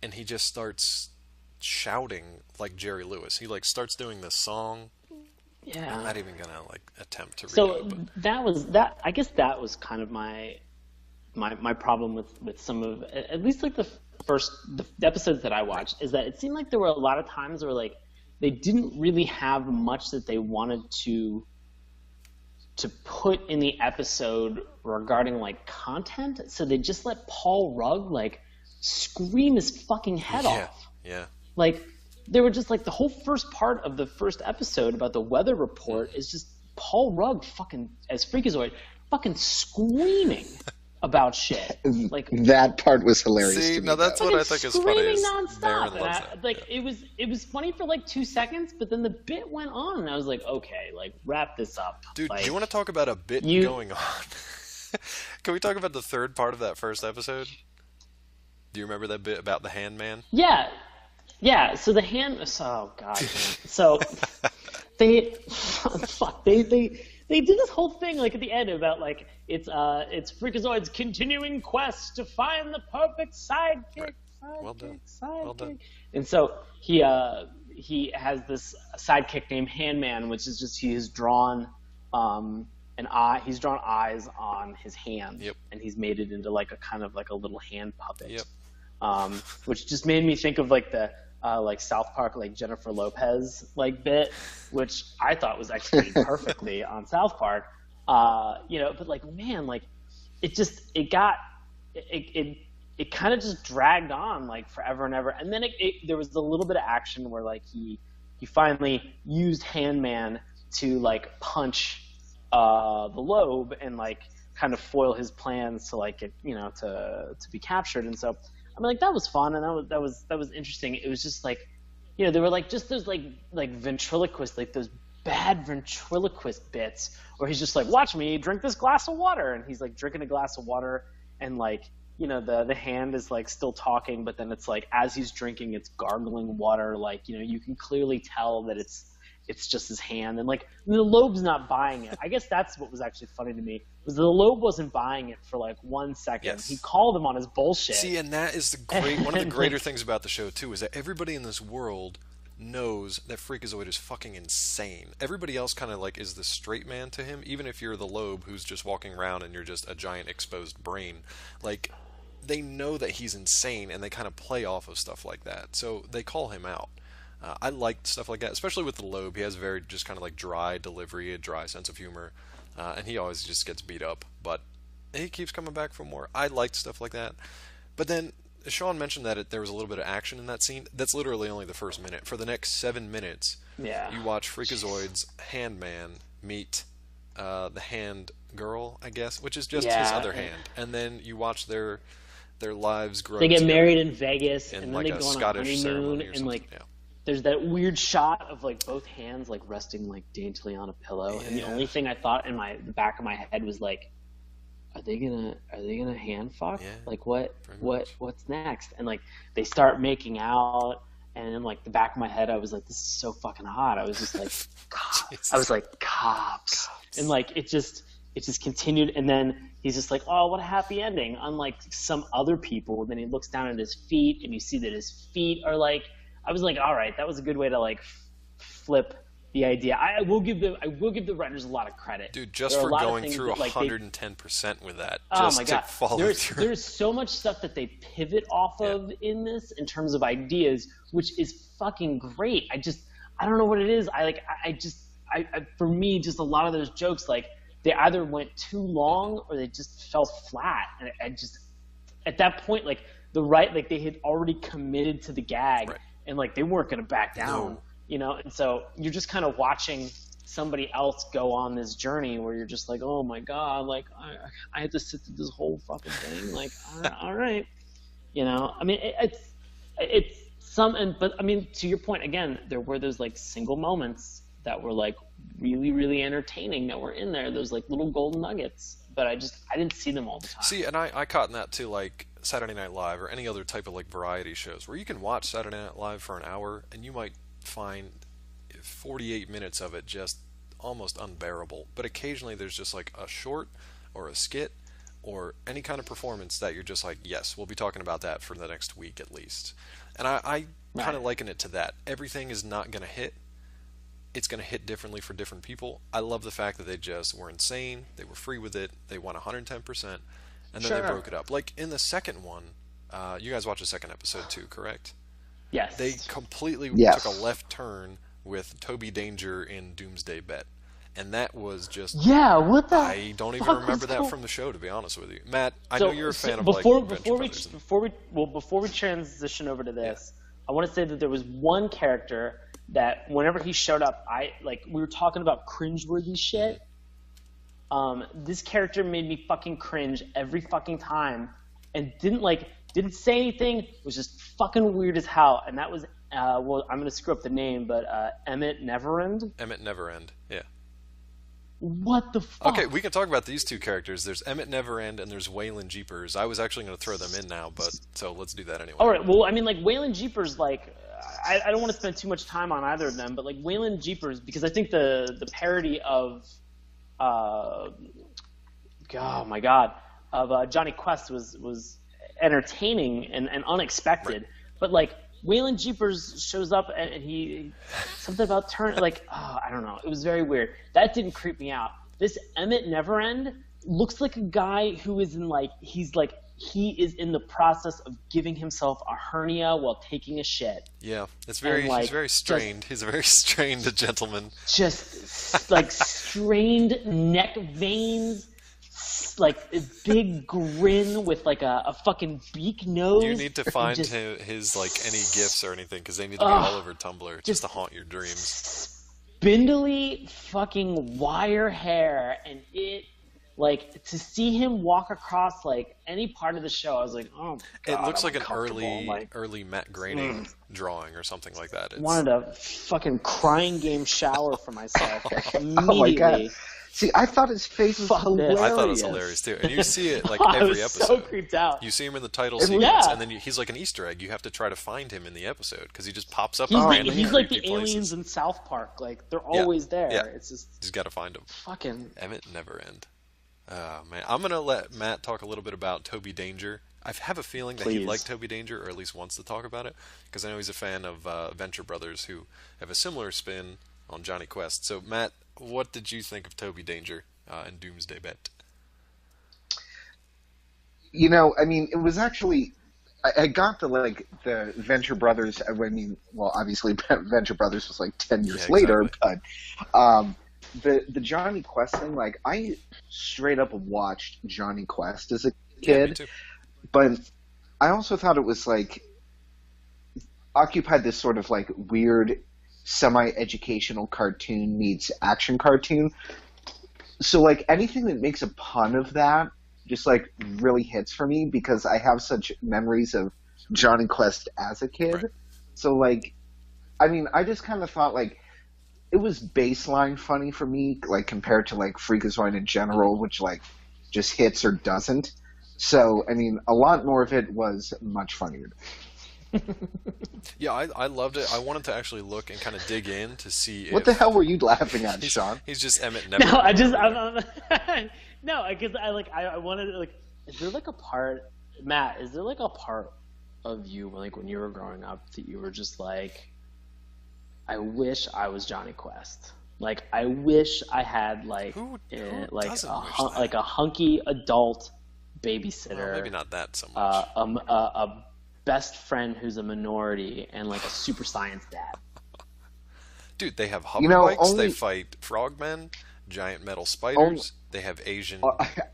and he just starts shouting like Jerry Lewis. He like starts doing this song. Yeah. I'm not even gonna like attempt to read So it, but that was that. I guess that was kind of my problem with some of, at least like the episodes that I watched, is that it seemed like there were a lot of times where like they didn't really have much that they wanted to put in the episode regarding like content, so they just let Paul Rudd like scream his fucking head off. Yeah. Like they were just like the whole first part of the first episode about the weather report is just Paul Rudd fucking as Freakazoid fucking screaming about shit. Like That part was hilarious See, to me. now that's though. what I think is funny. screaming Is nonstop. Marin And loves I, that. like it was funny for like 2 seconds, but then the bit went on, and I was like, okay, like wrap this up, Dude, like, do you want to talk about a bit you- going on? Can we talk about the third part of that first episode? Do you remember that bit about the hand man? Yeah. So the hand. Oh god. Man. So they did this whole thing like at the end about like it's Freakazoid's continuing quest to find the perfect sidekick. Right. Well done. Sidekick. Well done. And so he has this sidekick named Handman, which is just he has drawn he's drawn eyes on his hand. Yep. And he's made it into like a kind of like a little hand puppet. Yep. Which just made me think of like the like South Park, like Jennifer Lopez like bit, which I thought was actually perfectly on South Park. But like man, like it kind of just dragged on like forever and ever, and then there was a little bit of action where like he finally used Handman to like punch the Lobe and like kind of foil his plans to like get to be captured. And so I mean like that was fun, and that was interesting. It was just like there were like just those like ventriloquist, like those bad ventriloquist bits where he's just like, watch me drink this glass of water, and he's like drinking a glass of water, and like the hand is like still talking, but then it's like as he's drinking it's gargling water, like you can clearly tell that it's just his hand, and like the Lobe's not buying it. I guess that's what was actually funny to me, was the Lobe wasn't buying it for like 1 second. Yes. He called him on his bullshit. See, and that is one of the greater things about the show too, is that everybody in this world knows that Freakazoid is fucking insane. Everybody else kind of like is the straight man to him, even if you're the Lobe who's just walking around and you're just a giant exposed brain. Like, they know that he's insane, and they kind of play off of stuff like that. So they call him out. I liked stuff like that, especially with the Lobe. He has a very just kind of like dry delivery, a dry sense of humor, and he always just gets beat up, but he keeps coming back for more. I liked stuff like that. But then Sean mentioned that there was a little bit of action in that scene. That's literally only the first minute. For the next 7 minutes, you watch Freakazoid's Handman meet the Hand Girl, I guess, which is just his other hand, and then you watch their lives grow. They get together married in Vegas, in and then like they a go on a Scottish honeymoon, ceremony or and something. like Yeah. there's that weird shot of like both hands like resting like daintily on a pillow, and the only thing I thought in the back of my head was like, are they gonna hand fuck? Yeah, Like pretty much. what's next? And like they start making out, and in like the back of my head, I was like, this is so fucking hot. I was just like, Jesus. I was like, cops, and like it just continued, and then he's just like, oh, what a happy ending. Unlike some other people, then he looks down at his feet, and you see that his feet are like. I was like, all right, that was a good way to like flip the idea. I will give the writers a lot of credit. Dude, just for going through that, like, 110% with that, oh just my to god, follow through. there's so much stuff that they pivot off of in this in terms of ideas, which is fucking great. I don't know what it is. For me, just a lot of those jokes, like they either went too long or they just fell flat. And I just at that point, like like they had already committed to the gag, Right. and like they weren't gonna back down. No. You know, and so you're just kind of watching somebody else go on this journey where you're just like, oh my god, like I had to sit through this whole fucking thing. Like, all right, you know. I mean, it's but I mean, to your point again, there were those like single moments that were like really, really entertaining that were in there. Those like little golden nuggets, but I didn't see them all the time. See, and I caught in that too, like Saturday Night Live or any other type of like variety shows where you can watch Saturday Night Live for an hour and you might find 48 minutes of it just almost unbearable. But occasionally there's just like a short or a skit or any kind of performance that you're just like, yes, we'll be talking about that for the next week at least. And I kind of liken it to that. Everything is not going to hit. It's going to hit differently for different people. I love the fact that they just were insane. They were free with it. They won 110%. And then they broke it up. Like in the second one, you guys watched the second episode too, correct? Yes. They completely took a left turn with Toby Danger in Doomsday Bet. And that was just... Yeah, what the I don't even remember that from the show, to be honest with you. Matt, I know you're a fan of before we transition over to this, I want to say that there was one character that whenever he showed up, we were talking about cringeworthy shit. This character made me fucking cringe every fucking time, and didn't say anything. Was just fucking weird as hell. And that was I'm gonna screw up the name, but Emmett Neverend. Emmett Neverend, yeah. What the fuck? Okay, we can talk about these two characters. There's Emmett Neverend and there's Waylon Jeepers. I was actually going to throw them in now, but so let's do that anyway. All right. Well, I mean, like Waylon Jeepers, like I don't want to spend too much time on either of them, but like Waylon Jeepers, because I think the parody of oh my god of Johnny Quest was entertaining and unexpected, Right. But like Waylon Jeepers shows up and he something about I don't know. It was very weird. That didn't creep me out. This Emmett Neverend looks like a guy who is he is in the process of giving himself a hernia while taking a shit. Yeah, it's very he's very strained. He's a very strained gentleman. Just like strained neck veins. Like a big grin with like a fucking beak nose. You need to find his like any gifs or anything because they need to be all over Tumblr just to haunt your dreams. Spindly fucking wire hair, and it like to see him walk across like any part of the show. I was like, oh my god, it looks like an like, early Matt Groening drawing or something like that. It's... Wanted a fucking crying game shower for myself like, immediately. Oh my god. See, I thought his face was hilarious. I thought it was hilarious too. And you see it like every episode. I was so creeped out. You see him in the title sequence, and then he's like an Easter egg. You have to try to find him in the episode because he just pops up. He's like the aliens in South Park. Like they're always there. Yeah. It's just you just got to find him. Fucking Emmett Neverend. Oh man, I'm gonna let Matt talk a little bit about Toby Danger. I have a feeling that he liked Toby Danger, or at least wants to talk about it, because I know he's a fan of Venture Brothers, who have a similar spin on Johnny Quest. So Matt, what did you think of Toby Danger and Doomsday Bet? You know, I mean, it was actually I got the Venture Brothers. I mean, well, obviously Venture Brothers was like 10 years later, but the Johnny Quest thing, like I straight up watched Johnny Quest as a kid, yeah, me too. But I also thought it was like occupied this sort of like weird semi-educational cartoon meets action cartoon. So like anything that makes a pun of that just like really hits for me because I have such memories of Johnny Quest as a kid. Right. So like, I mean, I just kind of thought like it was baseline funny for me, like compared to like Freakazoid in general, which like just hits or doesn't. So, I mean, a lot more of it was much funnier. Yeah, I loved it. I wanted to actually look and kind of dig in to see What the hell were you laughing at, Sean? He's just Emmett never. No, no, because I wanted to, like, is there like a part, Matt? Is there like a part of you like when you were growing up that you were just like, I wish I was Johnny Quest. Like, I wish I had like Who like doesn't a wish that? like a hunky adult babysitter. Well, maybe not that so much. A best friend who's a minority, and like a super science dad. Dude, they have hover bikes. only- They fight frogmen, giant metal spiders. They have Asian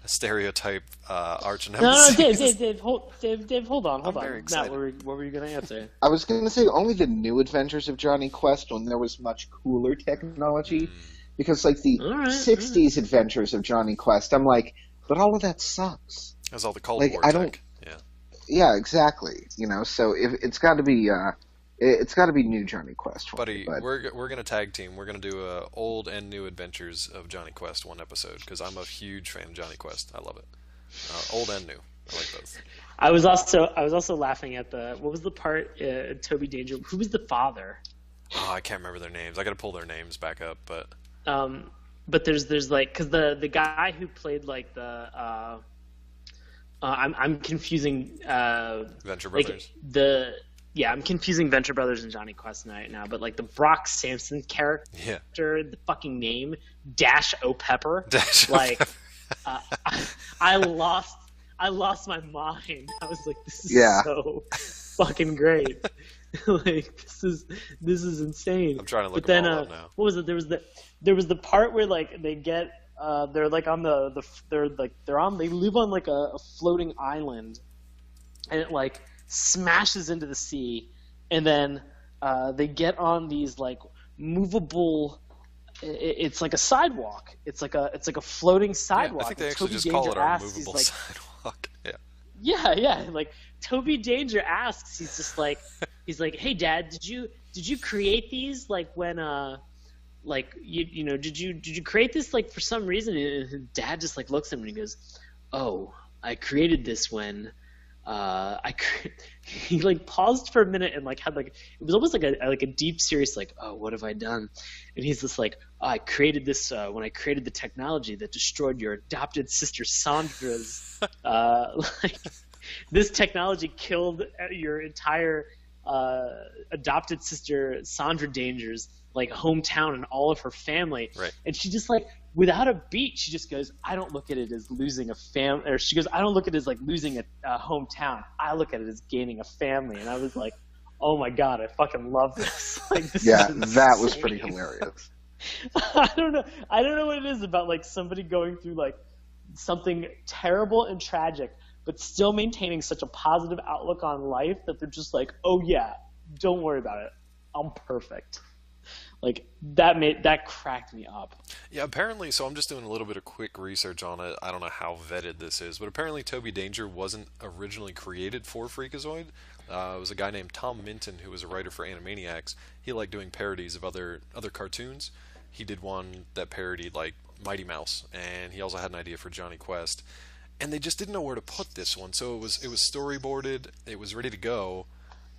stereotype arch No, nemesis. Dave, hold on. I'm very Matt, excited. what were you going to answer? I was going to say only the new adventures of Johnny Quest when there was much cooler technology. Because, like, the All right, 60s adventures of Johnny Quest, I'm like, but all of that sucks. Has all the Cold Like, War I tech. don't- Yeah. Yeah, exactly. You know, so it's got to be new Johnny Quest. For Buddy, me, but we're gonna tag team. We're gonna do old and new adventures of Johnny Quest one episode because I'm a huge fan of Johnny Quest. I love it. Old and new. I like both. I was also laughing at what was the part Toby Danger? Who was the father? Oh, I can't remember their names. I gotta pull their names back up, but But there's like, because the guy who played like the I'm confusing Venture Brothers. I'm confusing Venture Brothers and Johnny Quest now, but like the Brock Sampson Yeah. character, the fucking name Dash O Pepper, Dash O like I lost my mind. I was like, this is so fucking great. Like, this is insane. I'm trying to look but then them all up now. what was it? There was the part where like they get they're like on they live on like a floating island, and it like smashes into the sea, and then they get on these like movable. It's like a sidewalk. It's like a floating sidewalk. Yeah, I think they and actually Toby just call Danger it our asks, movable he's like, sidewalk. Yeah. yeah. Like Toby Danger asks, he's just like, hey Dad, did you create these like when like you know did you create this like for some reason? And Dad just like looks at him and he goes, oh, I created this when he like paused for a minute and like had like it was almost like a deep serious like, oh, what have I done? And he's just like, oh, I created this when I created the technology that destroyed your adopted sister Sandra's like this technology killed your entire adopted sister Sandra Danger's like hometown and all of her family. Right. And she just like, without a beat, she just goes, I don't look at it as losing a family, or she goes, I don't look at it as like losing a hometown. I look at it as gaining a family. And I was like, oh my God, I fucking love this. Like, this yeah, is that was insane. pretty hilarious. I don't know what it is about like somebody going through like something terrible and tragic, but still maintaining such a positive outlook on life that they're just like, oh yeah, don't worry about it. I'm perfect. Like that cracked me up. Yeah, apparently, so I'm just doing a little bit of quick research on it. I don't know how vetted this is, but apparently Toby Danger wasn't originally created for Freakazoid. It was a guy named Tom Minton who was a writer for Animaniacs. He liked doing parodies of other cartoons. He did one that parodied like Mighty Mouse, and he also had an idea for Johnny Quest. And they just didn't know where to put this one, so it was storyboarded. It was ready to go.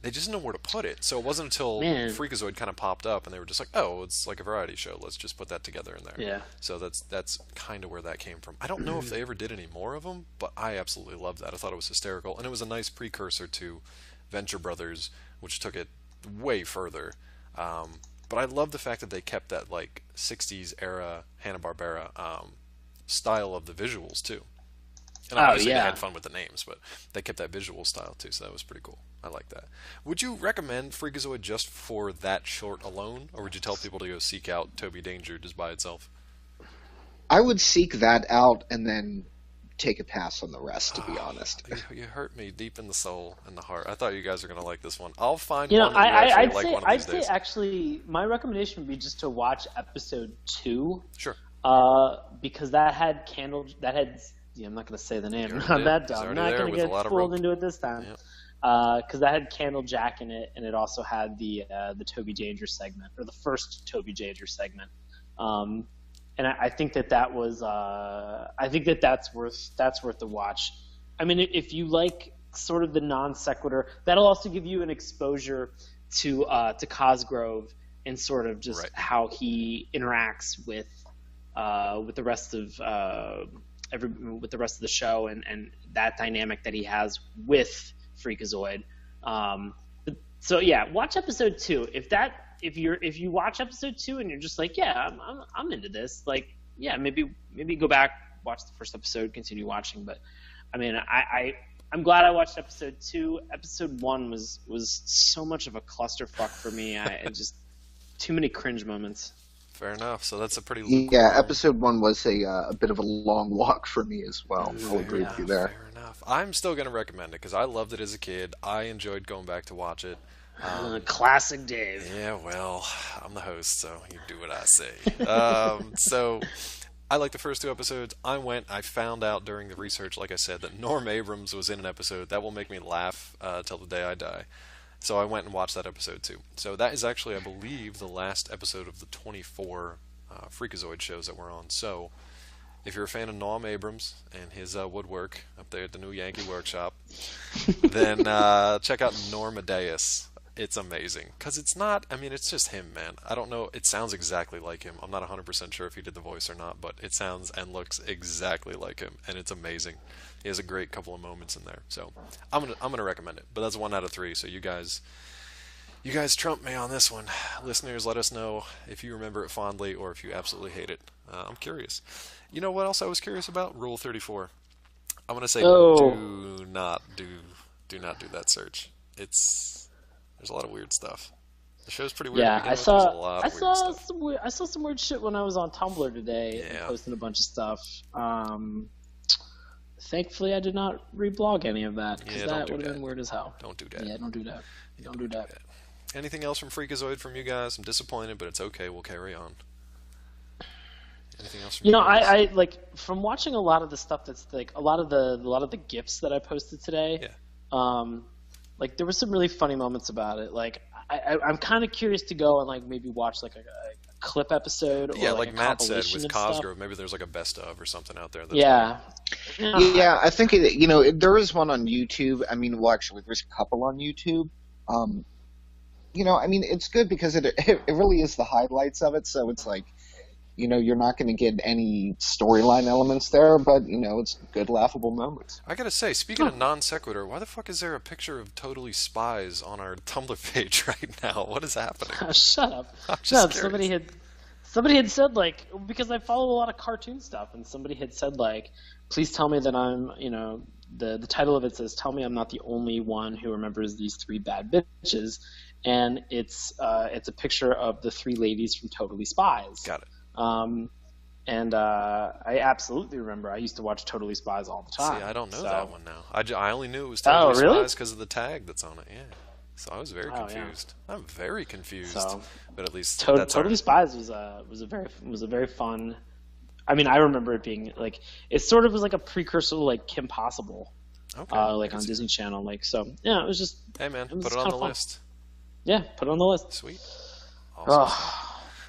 They just didn't know where to put it. So it wasn't until Freakazoid kind of popped up, and they were just like, oh, it's like a variety show. Let's just put that together in there. Yeah. So that's kind of where that came from. I don't know if they ever did any more of them, but I absolutely loved that. I thought it was hysterical, and it was a nice precursor to Venture Brothers, which took it way further. But I love the fact that they kept that like 60s era Hanna-Barbera style of the visuals too. And obviously they had fun with the names, but they kept that visual style too, so that was pretty cool. I like that. Would you recommend Freakazoid just for that short alone, or would you tell people to go seek out Toby Danger just by itself? I would seek that out and then take a pass on the rest, to be honest. You hurt me deep in the soul and the heart. I thought you guys were going to like this one. I'll find one that you actually like one of I'd these say days. Actually, my recommendation would be just to watch episode 2. Sure. Because that had I'm not going to say the name. You already I'm did. that It's dumb. I'm already not there going to with a get lot of fooled rope. into it this time. Yep. Because that had Candle Jack in it, and it also had the Toby Danger segment, or the first Toby Danger segment. I think that was I think that's worth the watch. I mean, if you like sort of the non sequitur, that'll also give you an exposure to Cosgrove and sort of just how he interacts with the rest of with the rest of the show and that dynamic that he has with Freakazoid. So yeah, watch episode 2. If you watch episode 2 and you're just like, yeah, I'm into this, like, yeah, maybe go back, watch the first episode, continue watching. But I mean, I'm glad I watched episode 2. Episode 1 was so much of a clusterfuck for me. I just too many cringe moments. Fair enough. So that's a pretty episode 1 was a bit of a long walk for me as well. I'll agree with you there. Fair enough. I'm still going to recommend it because I loved it as a kid. I enjoyed going back to watch it. Classic Dave. Yeah, well, I'm the host, so you do what I say. So I liked the first 2 episodes. I found out during the research, like I said, that Norm Abrams was in an episode. That will make me laugh till the day I die. So I went and watched that episode too. So that is actually, I believe, the last episode of the 24 Freakazoid shows that we're on. So if you're a fan of Norm Abrams and his woodwork up there at the New Yankee Workshop, then check out Norm Amadeus. It's amazing. Because it's not, I mean, it's just him, man. I don't know, it sounds exactly like him. I'm not 100% sure if he did the voice or not, but it sounds and looks exactly like him, and it's amazing. He has a great couple of moments in there. So I'm gonna recommend it. But that's 1 out of 3, so you guys trump me on this one. Listeners, let us know if you remember it fondly or if you absolutely hate it. I'm curious. You know what else I was curious about? Rule 34. I'm gonna say do not do that search. There's a lot of weird stuff. The show's pretty weird. Yeah, I saw some weird shit when I was on Tumblr today, posting a bunch of stuff. Thankfully, I did not reblog any of that because that would have been weird as hell. Don't do that. Yeah, don't do that. Don't do that. Anything else from Freakazoid from you guys? I'm disappointed, but it's okay. We'll carry on. Anything else from you guys? I like from watching a lot of the stuff that's like a lot of the GIFs that I posted today. Yeah. Like there were some really funny moments about it. Like I'm kind of curious to go and like maybe watch like a clip episode. Yeah, or, like Matt said with Cosgrove, maybe there's like a best of or something out there. That's Yeah, I think there is one on YouTube. I mean, well, actually, there's a couple on YouTube. I mean, it's good because it really is the highlights of it. So it's like, you're not going to get any storyline elements there, but it's good laughable moments. I gotta say, speaking of non sequitur, why the fuck is there a picture of Totally Spies on our Tumblr page right now? What is happening? Shut up. I'm just Somebody had said like, because I follow a lot of cartoon stuff, and somebody had said like, please tell me that I'm, the title of it says, "Tell me I'm not the only one who remembers these 3 bad bitches," and it's a picture of the 3 ladies from Totally Spies. Got it. And I absolutely remember. I used to watch Totally Spies all the time. See, I don't know that one now. I only knew it was Totally Spies because of the tag that's on it. Yeah. So I was very confused. Yeah. I'm very confused. So, but at least Totally Spies was a very fun. I mean, I remember it being like it sort of was like a precursor to like Kim Possible, like on Disney Channel. Like so, yeah, it was just. Hey man, put it on the list. Yeah, put it on the list. Sweet. Awesome.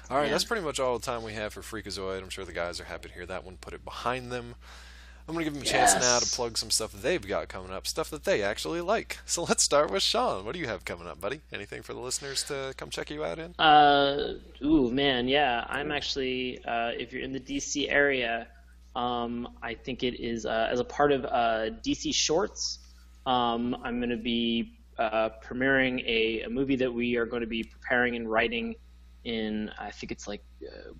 All right, that's pretty much all the time we have for Freakazoid. I'm sure the guys are happy to hear that one. Put it behind them. I'm going to give them a chance now to plug some stuff that they've got coming up, stuff that they actually like. So let's start with Sean. What do you have coming up, buddy? Anything for the listeners to come check you out in? I'm actually, if you're in the DC area, I think it is as a part of DC Shorts, I'm going to be premiering a movie that we are going to be preparing and writing in, I think it's like,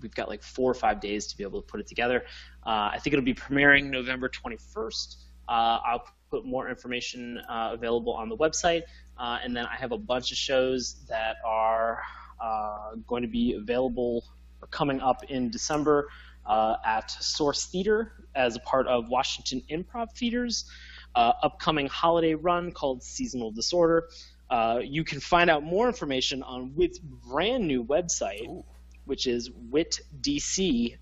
we've got like 4 or 5 days to be able to put it together. I think it'll be premiering November 21st. I'll put more information available on the website. And then I have a bunch of shows that are going to be available or coming up in December at Source Theater as a part of Washington Improv Theater's upcoming holiday run called Seasonal Disorder. You can find out more information on WIT's brand new website, which is witdc.org.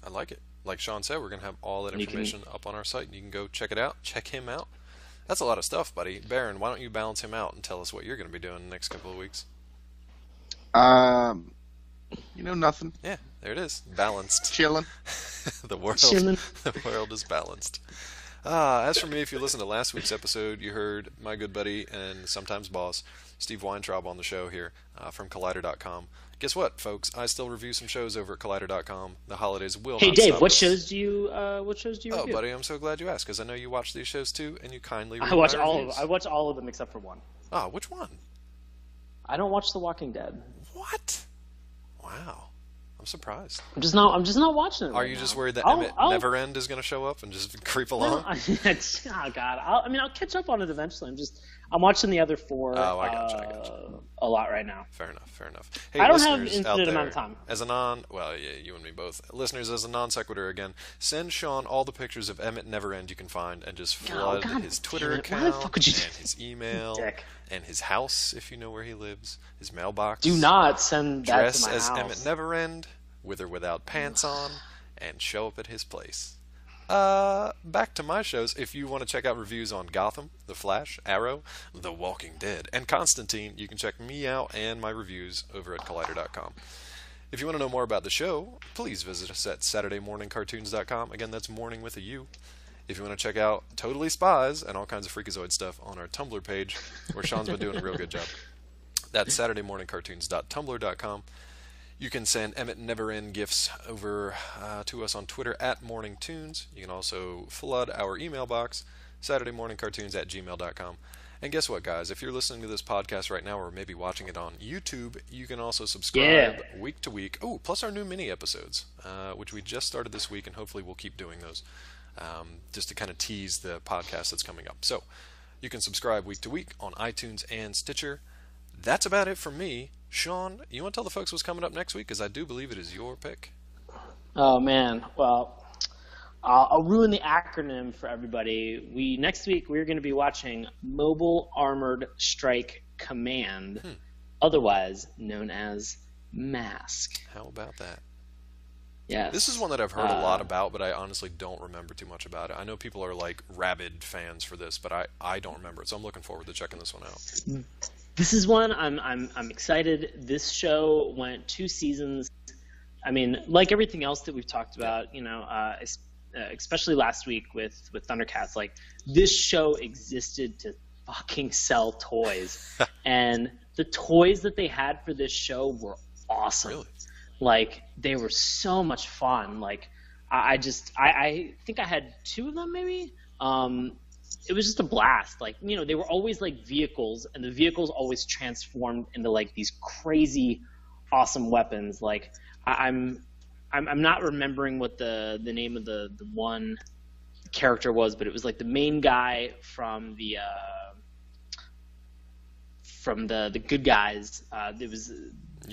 I like it. Like Sean said, we're going to have all that information up on our site, and you can go check it out, check him out. That's a lot of stuff, buddy. Baron, why don't you balance him out and tell us what you're going to be doing the next couple of weeks? You Nothing. Yeah, there it is. Balanced. Chilling. The world, Chilling. the world is balanced. As for me, if you listened to last week's episode, you heard my good buddy and sometimes boss, Steve Weintraub, on the show here from Collider.com. Guess what, folks? I still review some shows over at Collider.com. The holidays will Hey not Dave, stop what us. shows do you review? Oh, buddy, I'm so glad you asked, because I know you watch these shows too, and you kindly read I watch my all of reviews. them. I watch all of them except for one. Oh, which one? I don't watch The Walking Dead. What? Wow. I'm surprised. I'm just not watching it. Are right you now. just worried that I'll- Emmett I'll- Neverend is going to show up and just creep No, along? oh God! I'll catch up on it eventually. I'm watching the other four. Oh, I gotcha. A lot right now. Fair enough. Hey, I don't have listeners out infinite there, amount of time. As a you and me both. Listeners, as a non-sequitur again, send Sean all the pictures of Emmett Neverend you can find and just flood God his damn Twitter it. account Why the fuck would you and his email Dick. and his house, if you know where he lives, his mailbox. Do not send that Dress to my as house. Emmett Neverend, with or without pants on, and show up at his place. Back to my shows. If you want to check out reviews on Gotham, The Flash, Arrow, The Walking Dead, and Constantine, you can check me out and my reviews over at Collider.com. If you want to know more about the show, please visit us at SaturdayMourningCartoons.com. Again, that's morning with a U. If you want to check out Totally Spies and all kinds of Freakazoid stuff on our Tumblr page, where Sean's been doing a real good job, that's SaturdayMourningCartoons.tumblr.com. You can send Emmett Neverend gifts over to us on Twitter at MorningTunes. You can also flood our email box, SaturdayMourningCartoons@gmail.com. And guess what, guys? If you're listening to this podcast right now or maybe watching it on YouTube, you can also subscribe week to week. Oh, plus our new mini episodes, which we just started this week, and hopefully we'll keep doing those just to kind of tease the podcast that's coming up. So you can subscribe week to week on iTunes and Stitcher. That's about it from me. Sean, you want to tell the folks what's coming up next week? Because I do believe it is your pick. Oh man, well, I'll ruin the acronym for everybody. Next week we're going to be watching Mobile Armored Strike Command, otherwise known as Mask. How about that? Yes. This is one that I've heard a lot about, but I honestly don't remember too much about it. I know people are like rabid fans for this, but I don't remember it, so I'm looking forward to checking this one out. This is one I'm excited. This show went 2 seasons. I mean, like everything else that we've talked about, especially last week with Thundercats, like this show existed to fucking sell toys, and the toys that they had for this show were awesome. Really? Like they were so much fun. Like I think I had 2 of them maybe. It was just a blast. Like, they were always like vehicles, and the vehicles always transformed into like these crazy, awesome weapons. Like, I'm not remembering what the name of the one character was, but it was like the main guy from the good guys. It was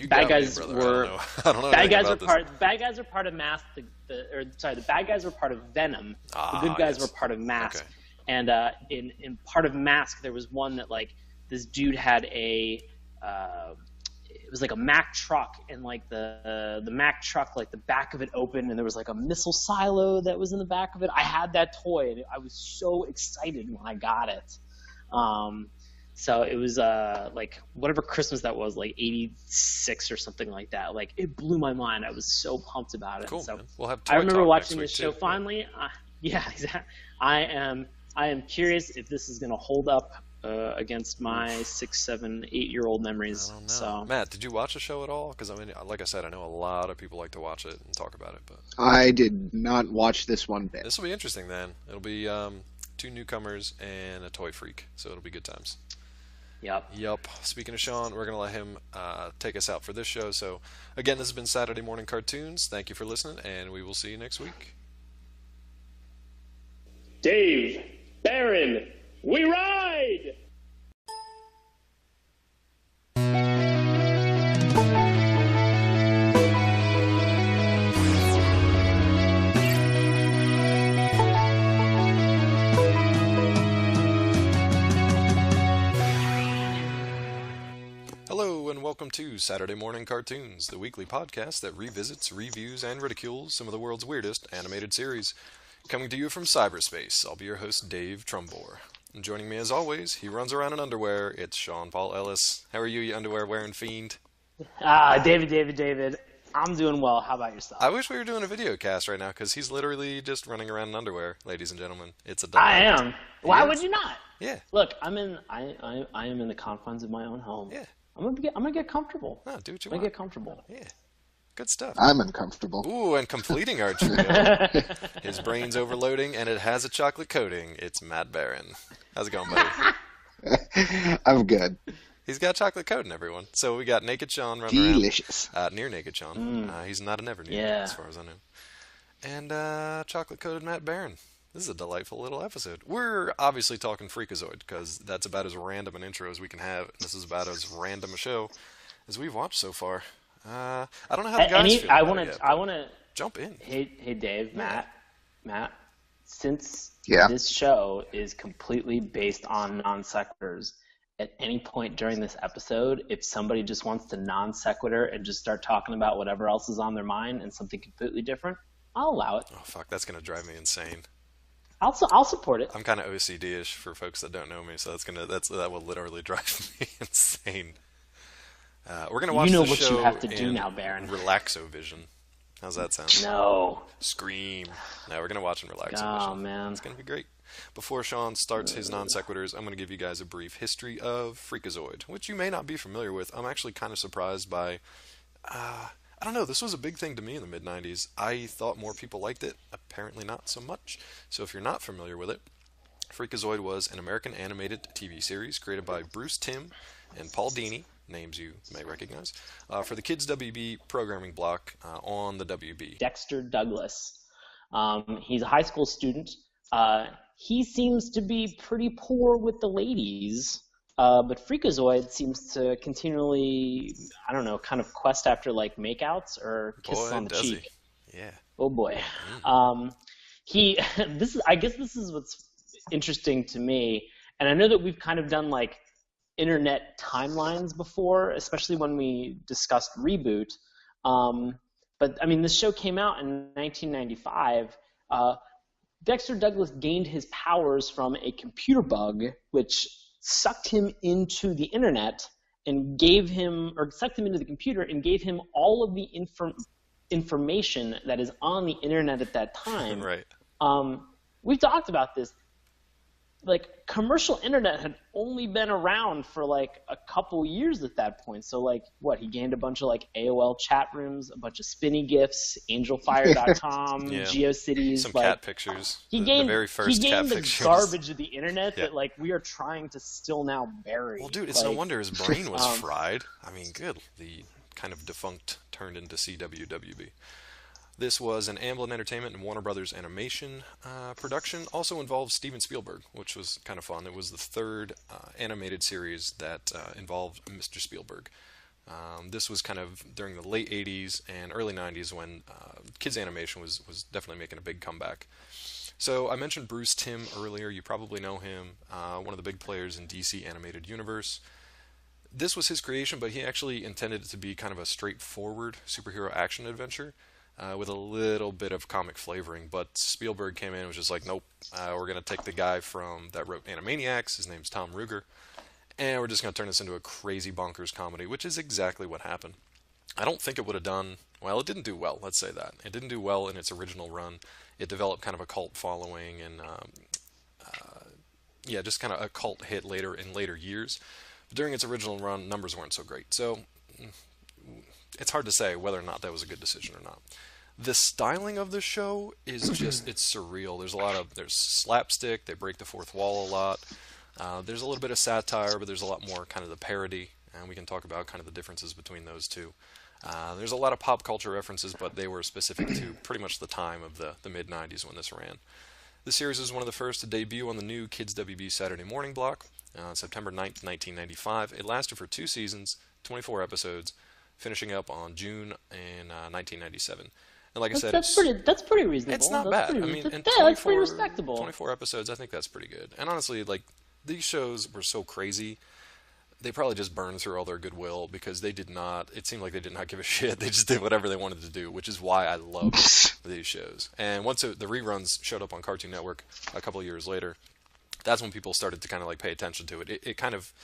bad guys were I don't know bad guys are about part. Bad guys are part of Mask. The bad guys were part of Venom. The good guys were part of Mask. Okay. And in part of Mask, there was one that like this dude had it was like a Mack truck, and like the Mack truck, like the back of it opened, and there was like a missile silo that was in the back of it. I had that toy, and I was so excited when I got it. So it was like whatever Christmas that was, like 86 or something like that. Like it blew my mind. I was so pumped about it. Cool. So Man. We'll have toy I remember talk watching next this week, show too. finally. Yeah, exactly. I am curious if this is going to hold up against my 6, 7, 8-year-old memories. I don't know. So Matt, did you watch the show at all? Because I mean, like I said, I know a lot of people like to watch it and talk about it, but I did not watch this one bit. this will be interesting. Then it'll be 2 newcomers and a toy freak, so it'll be good times. Yep. Speaking of Sean, we're going to let him take us out for this show. So, again, this has been Saturday Morning Cartoons. Thank you for listening, and we will see you next week. Dave, Baron, we ride! Hello, and welcome to Saturday Morning Cartoons, the weekly podcast that revisits, reviews, and ridicules some of the world's weirdest animated series. Coming to you from cyberspace, I'll be your host, Dave Trumbore. And joining me as always, he runs around in underwear, it's Sean Paul Ellis. How are you underwear-wearing fiend? David. I'm doing well. How about yourself? I wish we were doing a video cast right now because he's literally just running around in underwear, ladies and gentlemen. It's a delight. I am. Why would you not? Yeah. Look, I am in the confines of my own home. Yeah. I'm gonna get comfortable. No, do what you I'm want. gonna get comfortable. Yeah. Good stuff. I'm uncomfortable. Ooh, and completing our trio. His brain's overloading, and it has a chocolate coating. It's Matt Barron. How's it going, buddy? I'm good. He's got chocolate coating, everyone. So we got Naked Sean running Delicious. around. Near Naked Sean. He's not an ever near, as far as I know. And chocolate coated Matt Barron. This is a delightful little episode. We're obviously talking Freakazoid because that's about as random an intro as we can have. And this is about as random a show as we've watched so far. I don't know how the guys feel. I want to jump in. Hey, Dave, Matt. Since Yeah. this show is completely based on non sequiturs, at any point during this episode, if somebody just wants to non sequitur and just start talking about whatever else is on their mind and something completely different, I'll allow it. Oh fuck, that's gonna drive me insane. I'll support it. I'm kind of OCD-ish for folks that don't know me, so that will literally drive me insane. We're gonna watch. You know the what show you have to do in now, Baron. Relaxovision. How's that sound? No. Scream. No, we're gonna watch in Relaxovision. Oh man. It's gonna be great. Before Sean starts his non sequiturs, I'm gonna give you guys a brief history of Freakazoid, which you may not be familiar with. I'm actually kind of surprised by. I don't know, this was a big thing to me in the mid-90s. I thought more people liked it. Apparently not so much. So if you're not familiar with it, Freakazoid was an American animated TV series created by Bruce Timm and Paul Dini, names you may recognize, for the Kids WB programming block on the WB. Dexter Douglas. He's a high school student. He seems to be pretty poor with the ladies. But Freakazoid seems to continually, I don't know, kind of quest after like makeouts or kisses on the cheek. Yeah. Oh boy. I guess this is what's interesting to me, and I know that we've kind of done like internet timelines before, especially when we discussed Reboot. But I mean, this show came out in 1995. Dexter Douglas gained his powers from a computer bug, which sucked him into the internet and sucked him into the computer and gave him all of the information that is on the internet at that time. Right. We've talked about this. Like, commercial internet had only been around for like a couple years at that point. So like, he gained a bunch of like AOL chat rooms, a bunch of spinny GIFs, angelfire.com, Yeah. GeoCities. Some like, cat pictures. He gained the very first cat the pictures. garbage of the internet Yeah. that like we are trying to still now bury. Well, dude, it's no wonder his brain was fried. I mean, good. The kind of defunct turned into CWWB. This was an Amblin Entertainment and Warner Brothers Animation production. Also involved Steven Spielberg, which was kind of fun. It was the third animated series that involved Mr. Spielberg. This was kind of during the late 80s and early 90s when kids animation was definitely making a big comeback. So I mentioned Bruce Timm earlier. You probably know him, one of the big players in DC Animated Universe. This was his creation, but he actually intended it to be kind of a straightforward superhero action adventure. With a little bit of comic flavoring, but Spielberg came in and was just like, nope, we're going to take the guy that wrote Animaniacs, his name's Tom Ruegger, and we're just going to turn this into a crazy bonkers comedy, which is exactly what happened. I don't think it would have done, well, it didn't do well, let's say that. It didn't do well in its original run. It developed kind of a cult following and, just kind of a cult hit in later years. But during its original run, numbers weren't so great. So it's hard to say whether or not that was a good decision or not. The styling of the show is just, it's surreal. There's slapstick, they break the fourth wall a lot. There's a little bit of satire, but there's a lot more kind of the parody, and we can talk about kind of the differences between those two. There's a lot of pop culture references, but they were specific to pretty much the time of the mid-90s when this ran. The series was one of the first to debut on the new Kids WB Saturday Mourning block, September 9th, 1995. It lasted for 2 seasons, 24 episodes, finishing up on June in 1997. And like I said, that's pretty reasonable. It's not that's bad. Pretty, I mean, in that's pretty respectable. 24 episodes, I think that's pretty good. And honestly, like, these shows were so crazy, they probably just burned through all their goodwill because it seemed like they did not give a shit. They just did whatever they wanted to do, which is why I love these shows. And once the reruns showed up on Cartoon Network a couple of years later, that's when people started to kind of like pay attention to it. It kind of,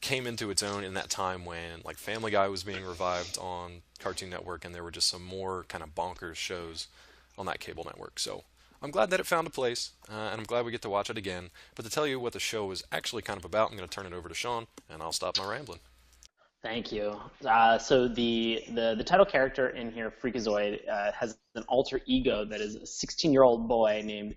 came into its own in that time when like Family Guy was being revived on Cartoon Network, and there were just some more kind of bonkers shows on that cable network. So I'm glad that it found a place, and I'm glad we get to watch it again. But to tell you what the show was actually kind of about, I'm going to turn it over to Sean, and I'll stop my rambling. Thank you. So the title character in here, Freakazoid, has an alter ego that is a 16-year-old boy named